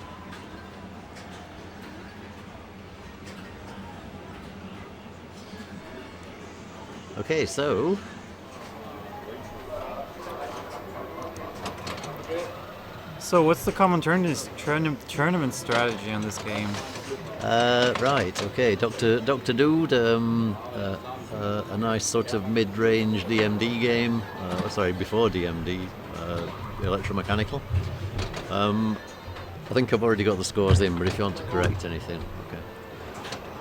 okay, so So what's the common tournament strategy on this game? right, okay, Dr. Dude, a nice sort of mid-range DMD game. Sorry, before DMD, electromechanical. I think I've already got the scores in, but if you want to correct anything, okay.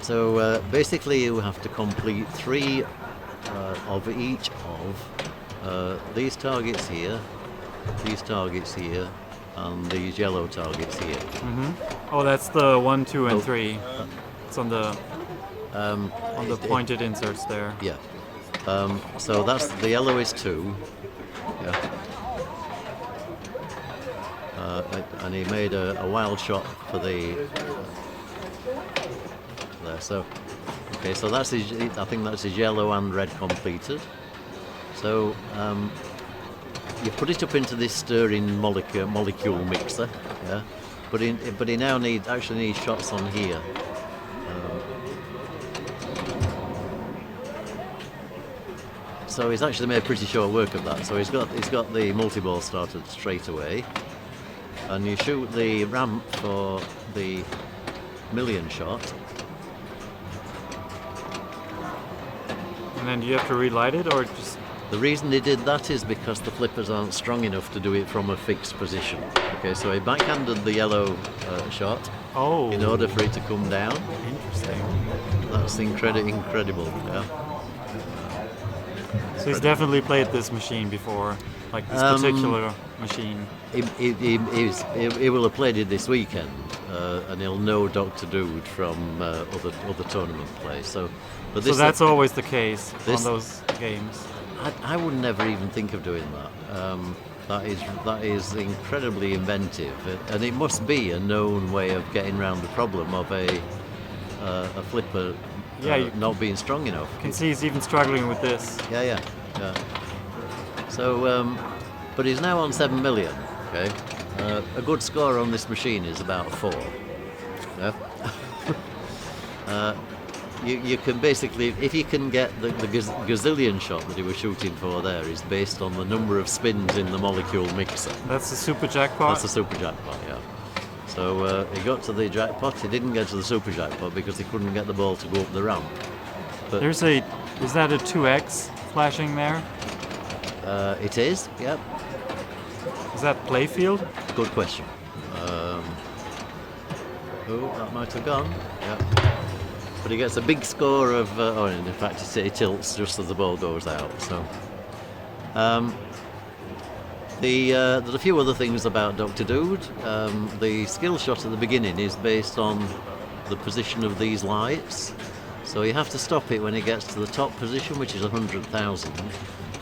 So basically, you have to complete 3 of each of these targets here, and these yellow targets here. Oh, that's the 1, 2, and Oh. 3. It's on the pointed inserts there. Yeah. So that's the yellow is 2. Yeah. And he made a wild shot for the there. So okay, so that's his. I think that's his yellow and red completed. So you put it up into this stirring molecule mixer. Yeah. But he now actually needs shots on here. So he's actually made pretty short work of that. So he's got the multi-ball started straight away, and you shoot the ramp for the million shot. And then do you have to relight it, or just... The reason he did that is because the flippers aren't strong enough to do it from a fixed position. Okay, so he backhanded the yellow shot Oh, in order for it to come down. interesting. That's incredible. Yeah. So he's definitely played this machine before, like this particular machine. He will have played it this weekend, and he'll know Dr. Dude from other tournament play. So So that's always the case this- on those games. I would never even think of doing that. That is incredibly inventive, and it must be a known way of getting around the problem of a flipper not being strong enough. You can see he's even struggling with this. Yeah. So, but he's now on 7 million. Okay, a good score on this machine is about 4. Yeah. You can basically, if you can get the gazillion shot that he was shooting for there, is based on the number of spins in the molecule mixer. That's the super jackpot. That's the super jackpot, yeah. So he got to the jackpot. He didn't get to the super jackpot because he couldn't get the ball to go up the ramp. But Is that a 2x flashing there? it is, yep. Is that playfield? Good question. That might have gone. Yep. But he gets a big score of. In fact, he tilts just as the ball goes out. So. There's a few other things about Dr. Dude. The skill shot at the beginning is based on the position of these lights. So you have to stop it when it gets to the top position, which is 100,000.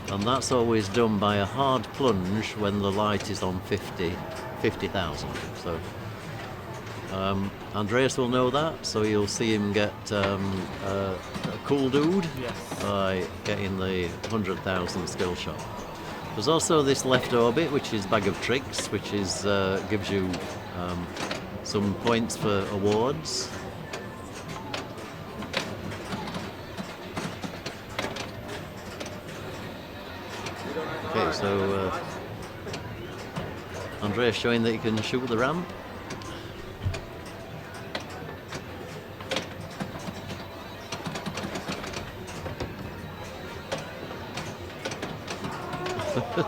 And that's always done by a hard plunge when the light is on 50,000. So Andreas will know that, so you'll see him get a cool dude by getting the 100,000 skill shot. There's also this left orbit, which is bag of tricks, which is gives you some points for awards. Okay, so Andreas showing that he can shoot the ramp.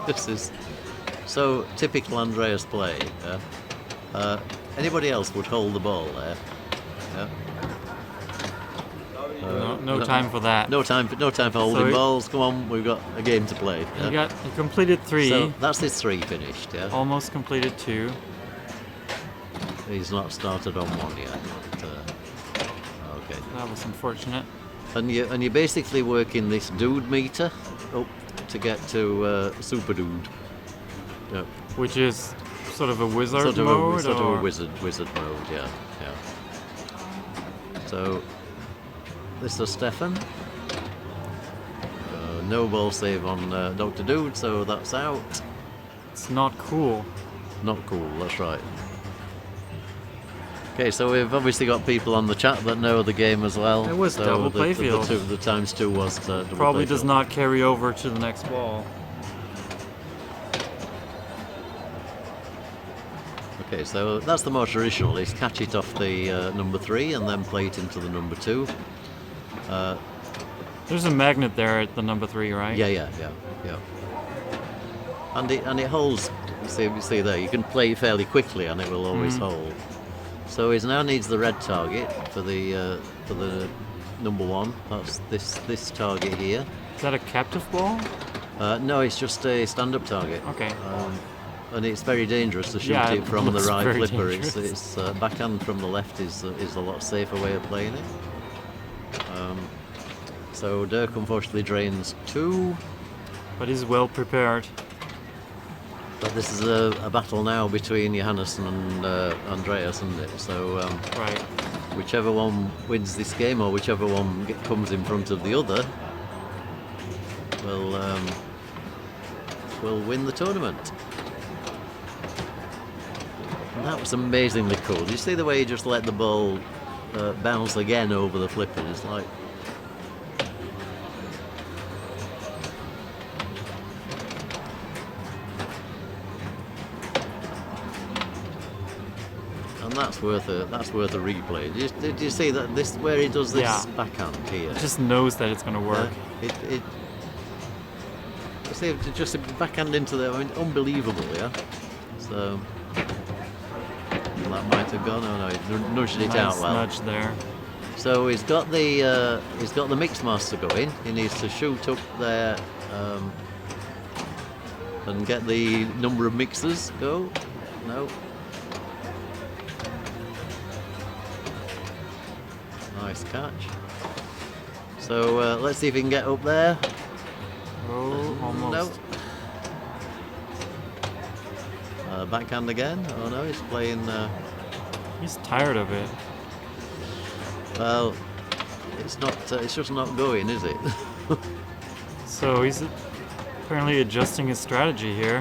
This is so typical Andreas play. Anybody else would hold the ball there. Yeah. No time for that. No time for holding balls. Come on, we've got a game to play. Yeah? He completed 3. So that's his 3 finished. Yeah. Almost completed 2. He's not started on 1 yet. But, okay. That was unfortunate. And you're basically working this dude meter up to get to super dude. Yeah. Which is sort of a wizard Sort of mode? a wizard mode. Yeah. So this is Stefan. No ball save on Dr. Dude, so that's out. It's not cool. Not cool, that's right. Okay, so we've obviously got people on the chat that know the game as well. It was so double playfield. The times 2 was double Probably playfield. does not carry over to the next ball. Okay, so that's the more traditional, is catch it off the number 3 and then play it into the number 2. There's a magnet there at the number 3, right? Yeah. And it holds. You see there, you can play fairly quickly and it will always hold. So he now needs the red target for the number 1. That's this target here. Is that a captive ball? No, it's just a stand-up target. Okay. And it's very dangerous to shoot Yeah, it from the looks right very flipper. dangerous. It's backhand from the left is a lot safer way of playing it. So Dirk unfortunately drains 2. But he's well prepared. But this is a battle now between Johannes and Andreas, isn't it? So Right. whichever one wins this game, or whichever one comes in front of the other, will win the tournament. And that was amazingly cool. Did you see the way he just let the ball bounce again over the flipper? It's like. And that's worth a replay. Did you see that this where he does this backhand here? He just knows that it's going to work. You see, just a backhand into there. I mean, unbelievable, yeah. So that might have gone. Oh no, he nudged it out well. Nudge there. So he's got the mix master going. He needs to shoot up there and get the number of mixers go. No. Nice catch. So let's see if he can get up there. Oh, almost. No. Backhand again. Oh no, he's playing. He's tired of it. Well, it's not. It's just not going, is it? So he's apparently adjusting his strategy here.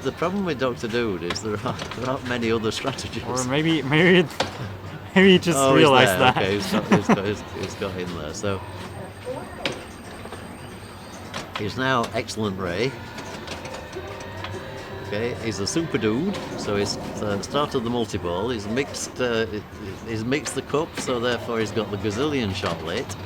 The problem with Dr. Dude is there aren't many other strategies. Or maybe he just realized that. Okay, he's got in there. So he's now excellent Ray. Okay, he's a super dude, so he's started the multi-ball. He's mixed the cup, so therefore he's got the gazillion shot lit.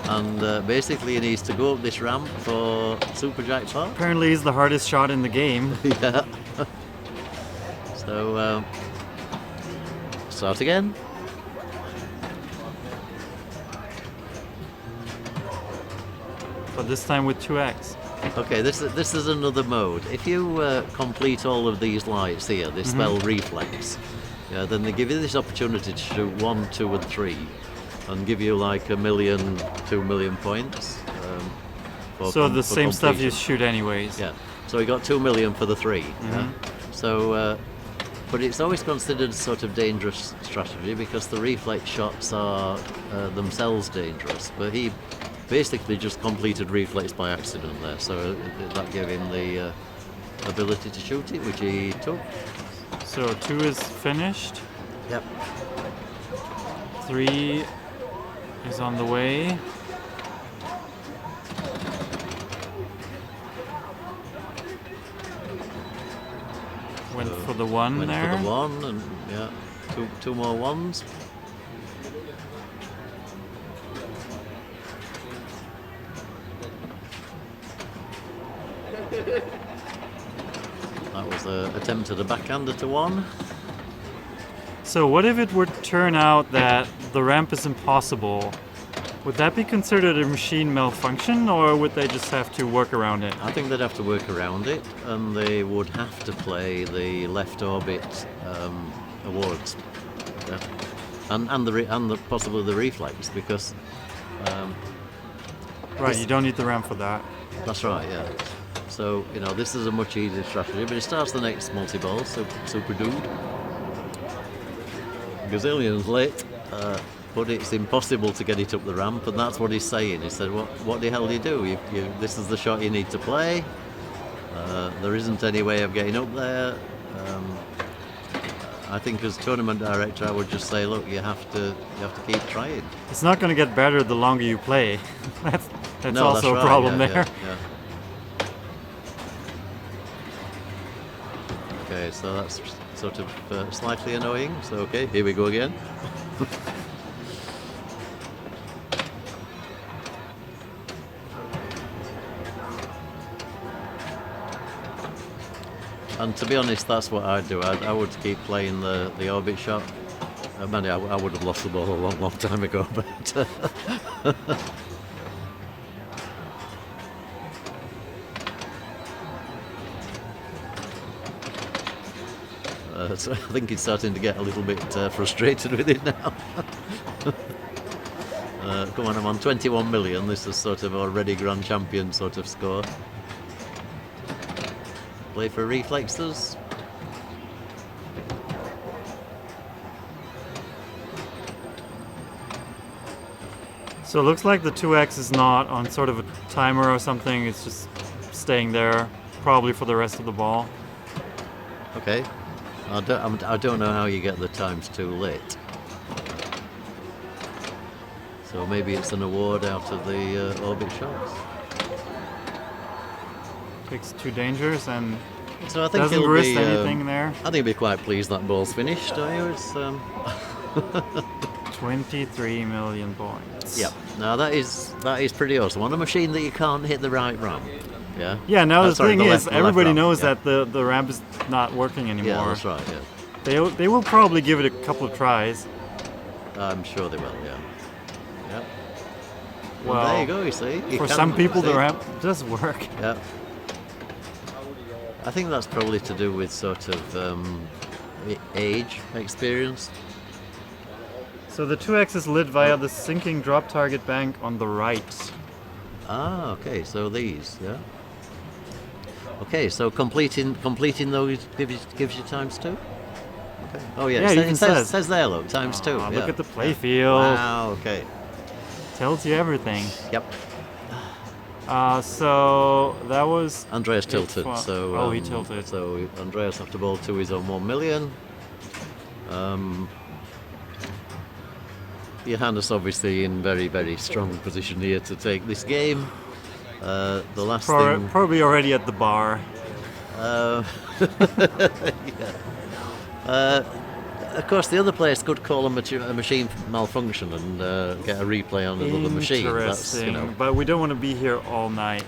And basically he needs to go up this ramp for super jackpot. Apparently he's the hardest shot in the game. Yeah. So start again. But this time with 2x. Okay, this is another mode. If you complete all of these lights here, this spell reflex, then they give you this opportunity to shoot 1, 2, and 3, and give you like 1 million, 2 million points. So the same stuff you completion. shoot anyways. Yeah. So we got 2 million for the 3. Yeah? So, but it's always considered sort of dangerous strategy because the reflex shots are themselves dangerous. But he basically just completed reflex by accident there, so that gave him the ability to shoot it, which he took. So 2 is finished. Yep. 3 is on the way. Went for the 1 Went there. for the 1, and yeah, two more 1s. That was an attempt at a backhander to one. So what if it would turn out that the ramp is impossible? Would that be considered a machine malfunction, or would they just have to work around it? I think they'd have to work around it, and they would have to play the left orbit awards, yeah. and possibly the reflex, because Right, you don't need the ramp for that. that's right, yeah. So this is a much easier strategy, but it starts the next multi-ball, so Super Dude. Gazillion's late, but it's impossible to get it up the ramp, and that's what he's saying. He said, what the hell do you do? This is the shot you need to play. There isn't any way of getting up there. I think as tournament director, I would just say, look, you have to keep trying. It's not going to get better the longer you play. that's No, also that's a problem right, there. Yeah. Okay, so that's sort of slightly annoying. So okay, here we go again. And to be honest, that's what I'd do. I would keep playing the orbit shot. I would have lost the ball a long time ago, but so I think he's starting to get a little bit frustrated with it now. Come on, I'm on 21 million. This is sort of already grand champion sort of score. Play for reflexes. So it looks like the 2X is not on sort of a timer or something. It's just staying there, probably for the rest of the ball. Okay. I don't know how you get the times too late. So maybe it's an award out of the orbit shots. Takes 2 dangers and So I think doesn't he'll risk be, anything there. I think he'll be quite pleased that ball's finished, don't you? It's 23 million points. yeah. Now that is pretty awesome. On a machine that you can't hit the right ramp. Yeah. Yeah, now the Sorry, thing the is, left- the left everybody ramp, knows yeah. that the ramp is not working anymore. Yeah, that's right. Yeah. They will probably give it a couple of tries. I'm sure they will. Yeah. Yeah. Well, Well, there you go. You see. You For can some people, the see. ramp does work. Yeah. I think that's probably to do with sort of age, experience. So the 2X is lit via the sinking drop target bank on the right. Ah, okay. So these, yeah. Okay, so completing those gives you times 2. Okay. Oh yeah, Yeah, it, it even says there, look, times 2. Aw, Yeah. look at the play Yeah. field. Wow. Okay. Tells you everything. Yep. So that was Andreas it tilted. for- So oh, he tilted. So Andreas after ball 2 is on 1 million. Johannes obviously in very, very strong position here to take this game. The last thing. probably already at the bar. Of course, the other players could call a machine malfunction and get a replay on another machine. That's, Interesting, but we don't want to be here all night.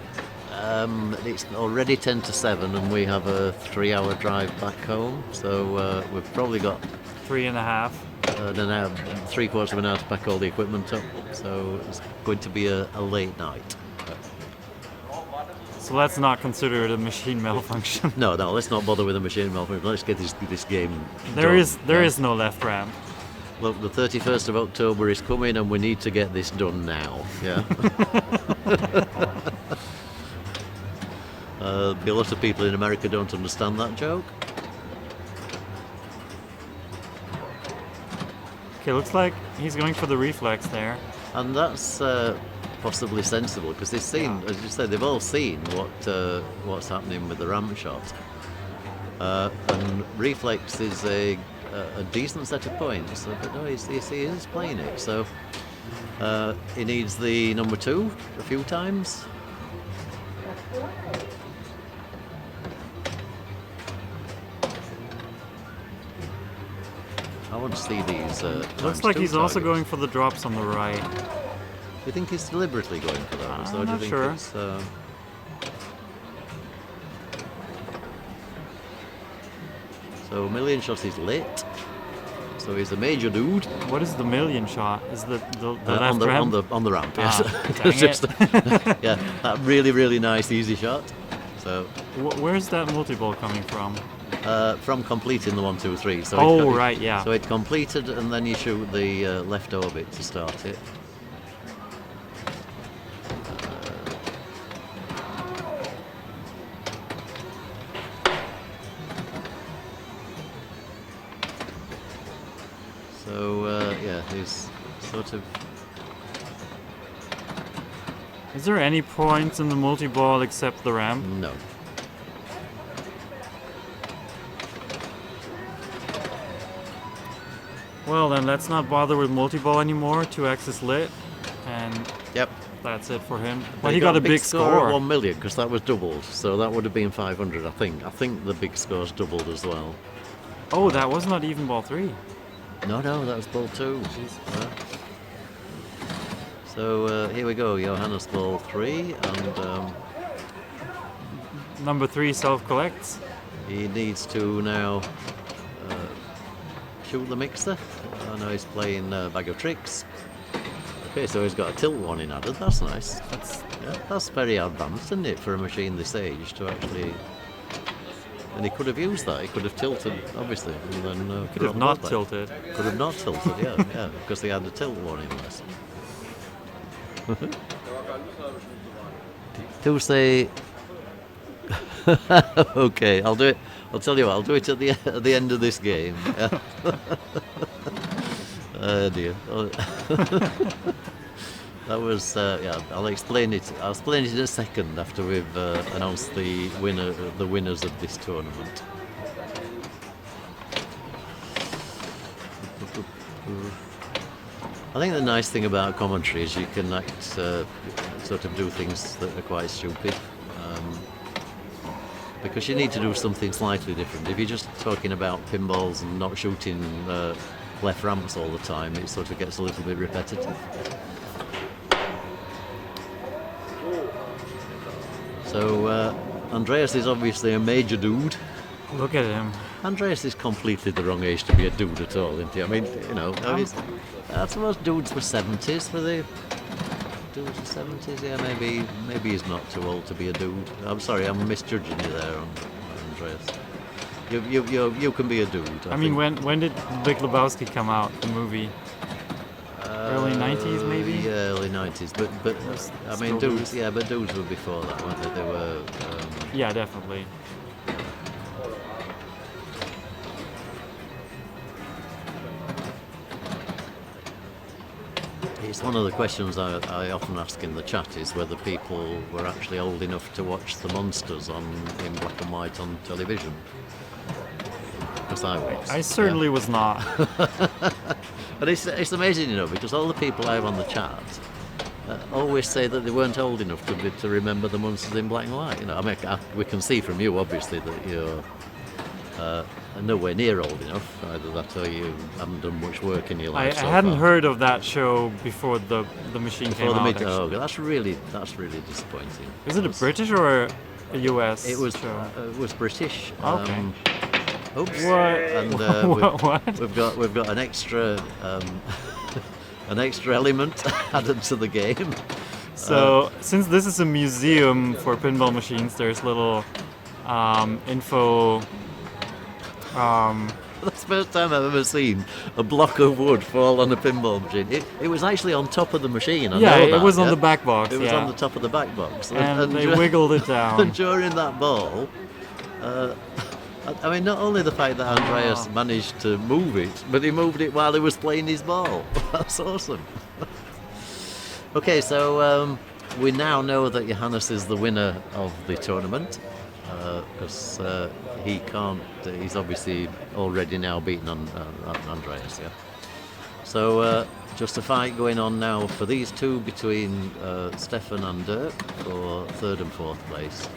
It's already 10 to 7 and we have a 3-hour drive back home. So we've probably got 3.5. an hour, 3/4 of an hour to pack all the equipment up. So it's going to be a late night. So let's not consider it a machine malfunction. No, let's not bother with the machine malfunction. Let's get this game There done. is no left ramp. Look, the 31st of October is coming and we need to get this done now. Yeah. A lot of people in America don't understand that joke. Okay, looks like he's going for the reflex there. And that's possibly sensible because they've seen, as you said, they've all seen what's happening with the ramp shot. And reflex is a decent set of points, but no, he is playing it. So he needs the number 2 a few times. I want to see these. Looks like he's also going for the drops on the right. Do you think he's deliberately going for those? I'm not sure. It's, So million shot is lit. So he's a major dude. What is the million shot? Is the left on the ramp? on the ramp? Yes. Dang Just- it. yeah, that really nice easy shot. So Where's that multi-ball coming from? from completing the 1, 2, 3. So Oh, right, yeah. So it completed, and then you shoot the left orbit to start it. So yeah, he's sort of. Is there any points in the multi-ball except the ramp? No. Well, then let's not bother with multi-ball anymore. 2x is lit, and Yep. that's it for him. But But he got a big score score. at 1 million because that was doubled, so that would have been 500. I think. I think the big score's doubled as well. Oh, that was not even ball 3. No, that was ball 2. Yeah. So here we go, Johannes ball 3, and Number 3 self-collects. he needs to now shoot the mixer. I know he's playing Bag of Tricks. Okay, so he's got a tilt warning added. That's nice. That's very advanced, isn't it, for a machine this age to actually. And he could have used that. He could have tilted, obviously, and then Could have not tilted. Could have not tilted, yeah, because they had a tilt warning list. Do say. Okay, I'll do it. I'll tell you what. I'll do it at the end of this game. Oh dear. That was yeah. I'll explain it. I'll explain it in a second after we've announced the winners of this tournament. I think the nice thing about commentary is you can act, sort of do things that are quite stupid, because you need to do something slightly different. If you're just talking about pinballs and not shooting left ramps all the time, it sort of gets a little bit repetitive. So Andreas is obviously a major dude. Look at him. Andreas is completely the wrong age to be a dude at all, isn't he? I mean, you know, I suppose dudes were 70s, were they? Dudes were 70s, yeah, maybe he's not too old to be a dude. I'm sorry, I'm misjudging you there, Andreas. You can be a dude. I mean, when did Big Lebowski come out, the movie? Early 90s, maybe? Yeah, early 90s. But I mean, Still dudes. Yeah, but dudes were before that, weren't they? They were. Yeah, definitely. It's one of the questions I often ask in the chat is whether people were actually old enough to watch the Munsters in black and white on television. Because I was. I certainly was not. But it's amazing, you know, because all the people I have on the chat always say that they weren't old enough to remember the Munsters in black and white. You know, I mean, we can see from you obviously that you're nowhere near old enough. Either that or you haven't done much work in your life. I so hadn't far. heard of that show before the machine came out. Oh, actually. that's really disappointing. Is it a British or a US It was show? it was British. Okay. Oops. What? And What? we've got an extra element added to the game. So, since this is a museum for pinball machines, there's little info. That's the first time I've ever seen a block of wood fall on a pinball machine. It was actually on top of the machine. I Yeah, know it that, was on yeah? the back box. It was yeah. on the top of the back box. and they dur- wiggled it down. And during that ball, I mean, not only the fact that Andreas managed to move it, but he moved it while he was playing his ball. That's awesome. Okay, so we now know that Johannes is the winner of the tournament, because he can't. He's obviously already now beaten Andreas. Yeah. So just a fight going on now for these two between Stefan and Dirk for third and fourth place.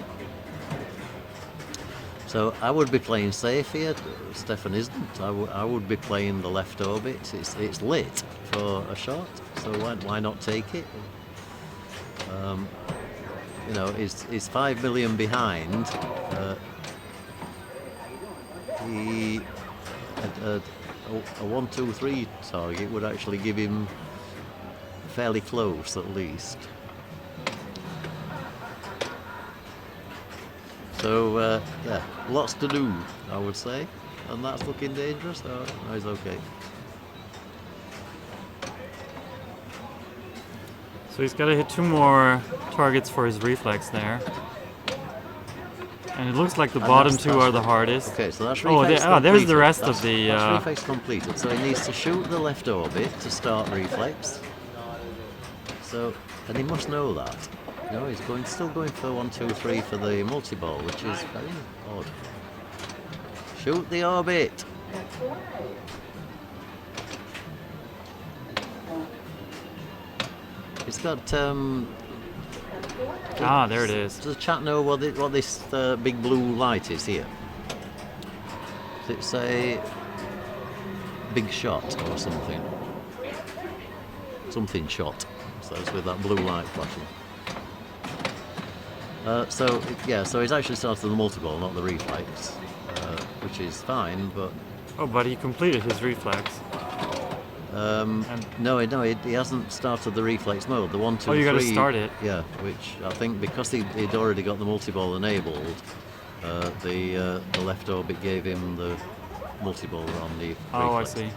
So I would be playing safe here. Stefan isn't. I would be playing the left orbit. It's lit for a shot, so why not take it? You know, is 5 million behind. a 1, 2, 3 target would actually give him fairly close at least. So yeah, lots to do, I would say, and that's looking dangerous. Oh, no, he's okay. So he's got to hit 2 more targets for his reflex there. And it looks like the bottom 2 are the hardest. Okay, so that's reflex there's the rest of the... That's reflex completed, so he needs to shoot the left orbit to start reflex. So, and he must know that. You know, he's still going for 1, 2, 3 for the multi-ball, which is very odd. Shoot the orbit! It's got there it is. Does the chat know what this big blue light is here? Does it say big shot or something? Something shot. So it's with that blue light flashing. So he's actually started the multi-ball, not the reflex, which is fine, but... Oh, but he completed his reflex. No, he hasn't started the reflex mode. The 1, 2, 3. Oh, you got to start it. Yeah, which I think because he'd already got the multi-ball enabled, the left orbit gave him the multi-ball on the reflex. Oh, I see.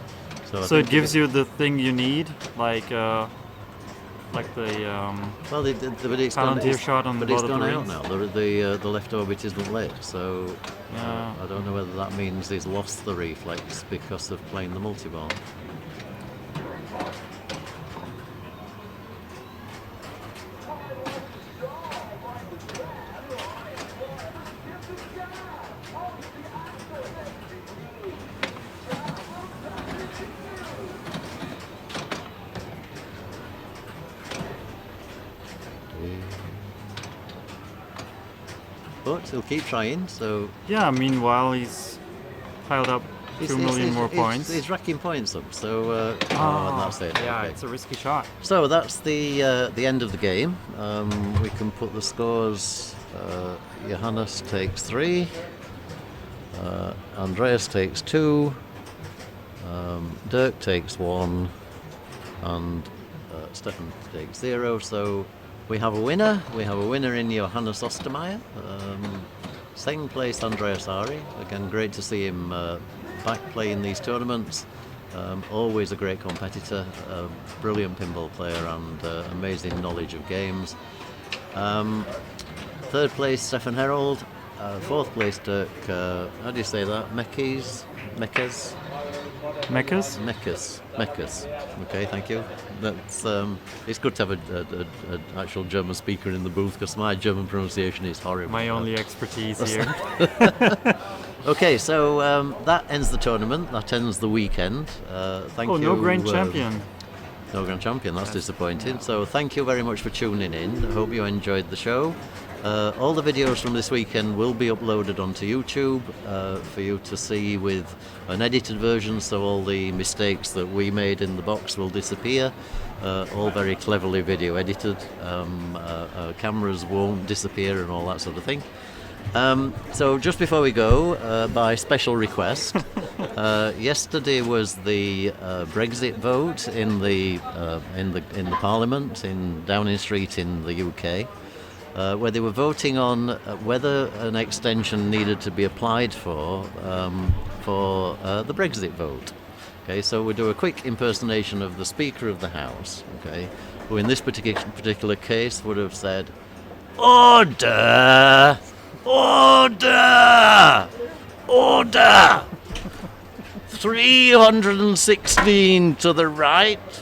So it gives you the thing you need, like the well, but it's Palantir shot on the bottom of the out rings. now. The left orbit isn't lit, so I don't know whether that means he's lost the reflex because of playing the multi-ball. But he'll keep trying, so... Yeah, meanwhile he's piled up 2 million more points. He's racking points up, so... and that's it. Yeah, okay. it's a risky shot. So that's the end of the game. We can put the scores. Johannes takes 3. Andreas takes 2. Dirk takes 1. And Stefan takes 0. So... we have a winner. We have a winner in Johannes Ostermeier. Second place, Andreas Harre. Again, great to see him back playing these tournaments. Always a great competitor, brilliant pinball player, and amazing knowledge of games. Third place, Stefan Herold. Fourth place, Dirk. How do you say that? Meckes? Meckes? Meckes. Okay, thank you. That's it's good to have an actual German speaker in the booth because my German pronunciation is horrible. My only expertise here. Okay, so that ends the tournament. That ends the weekend. Thank you. Oh, no grand champion. No grand champion. That's disappointing. So thank you very much for tuning in. I hope you enjoyed the show. All the videos from this weekend will be uploaded onto YouTube for you to see with an edited version, so all the mistakes that we made in the box will disappear. All very cleverly video edited. Cameras won't disappear and all that sort of thing. So just before we go, by special request, yesterday was the Brexit vote in the Parliament in Downing Street in the UK. Where they were voting on whether an extension needed to be applied for the Brexit vote. Okay, so we'll do a quick impersonation of the Speaker of the House, okay, who in this particular case would have said, "Order! Order! Order! 316 to the right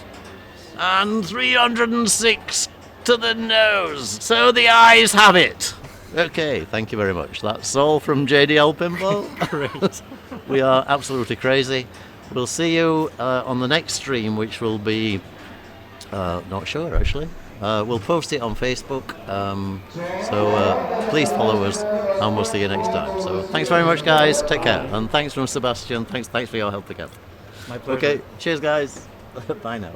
and 306 to the nose, so the eyes have it." Okay, thank you very much. That's all from JDL Pinball. Great. We are absolutely crazy. We'll see you on the next stream, which will be not sure actually. We'll post it on Facebook, so please follow us, and we'll see you next time. So thanks very much, guys. Take care, and thanks from Sebastian. Thanks for your help again. My pleasure. Okay, cheers, guys. Bye now.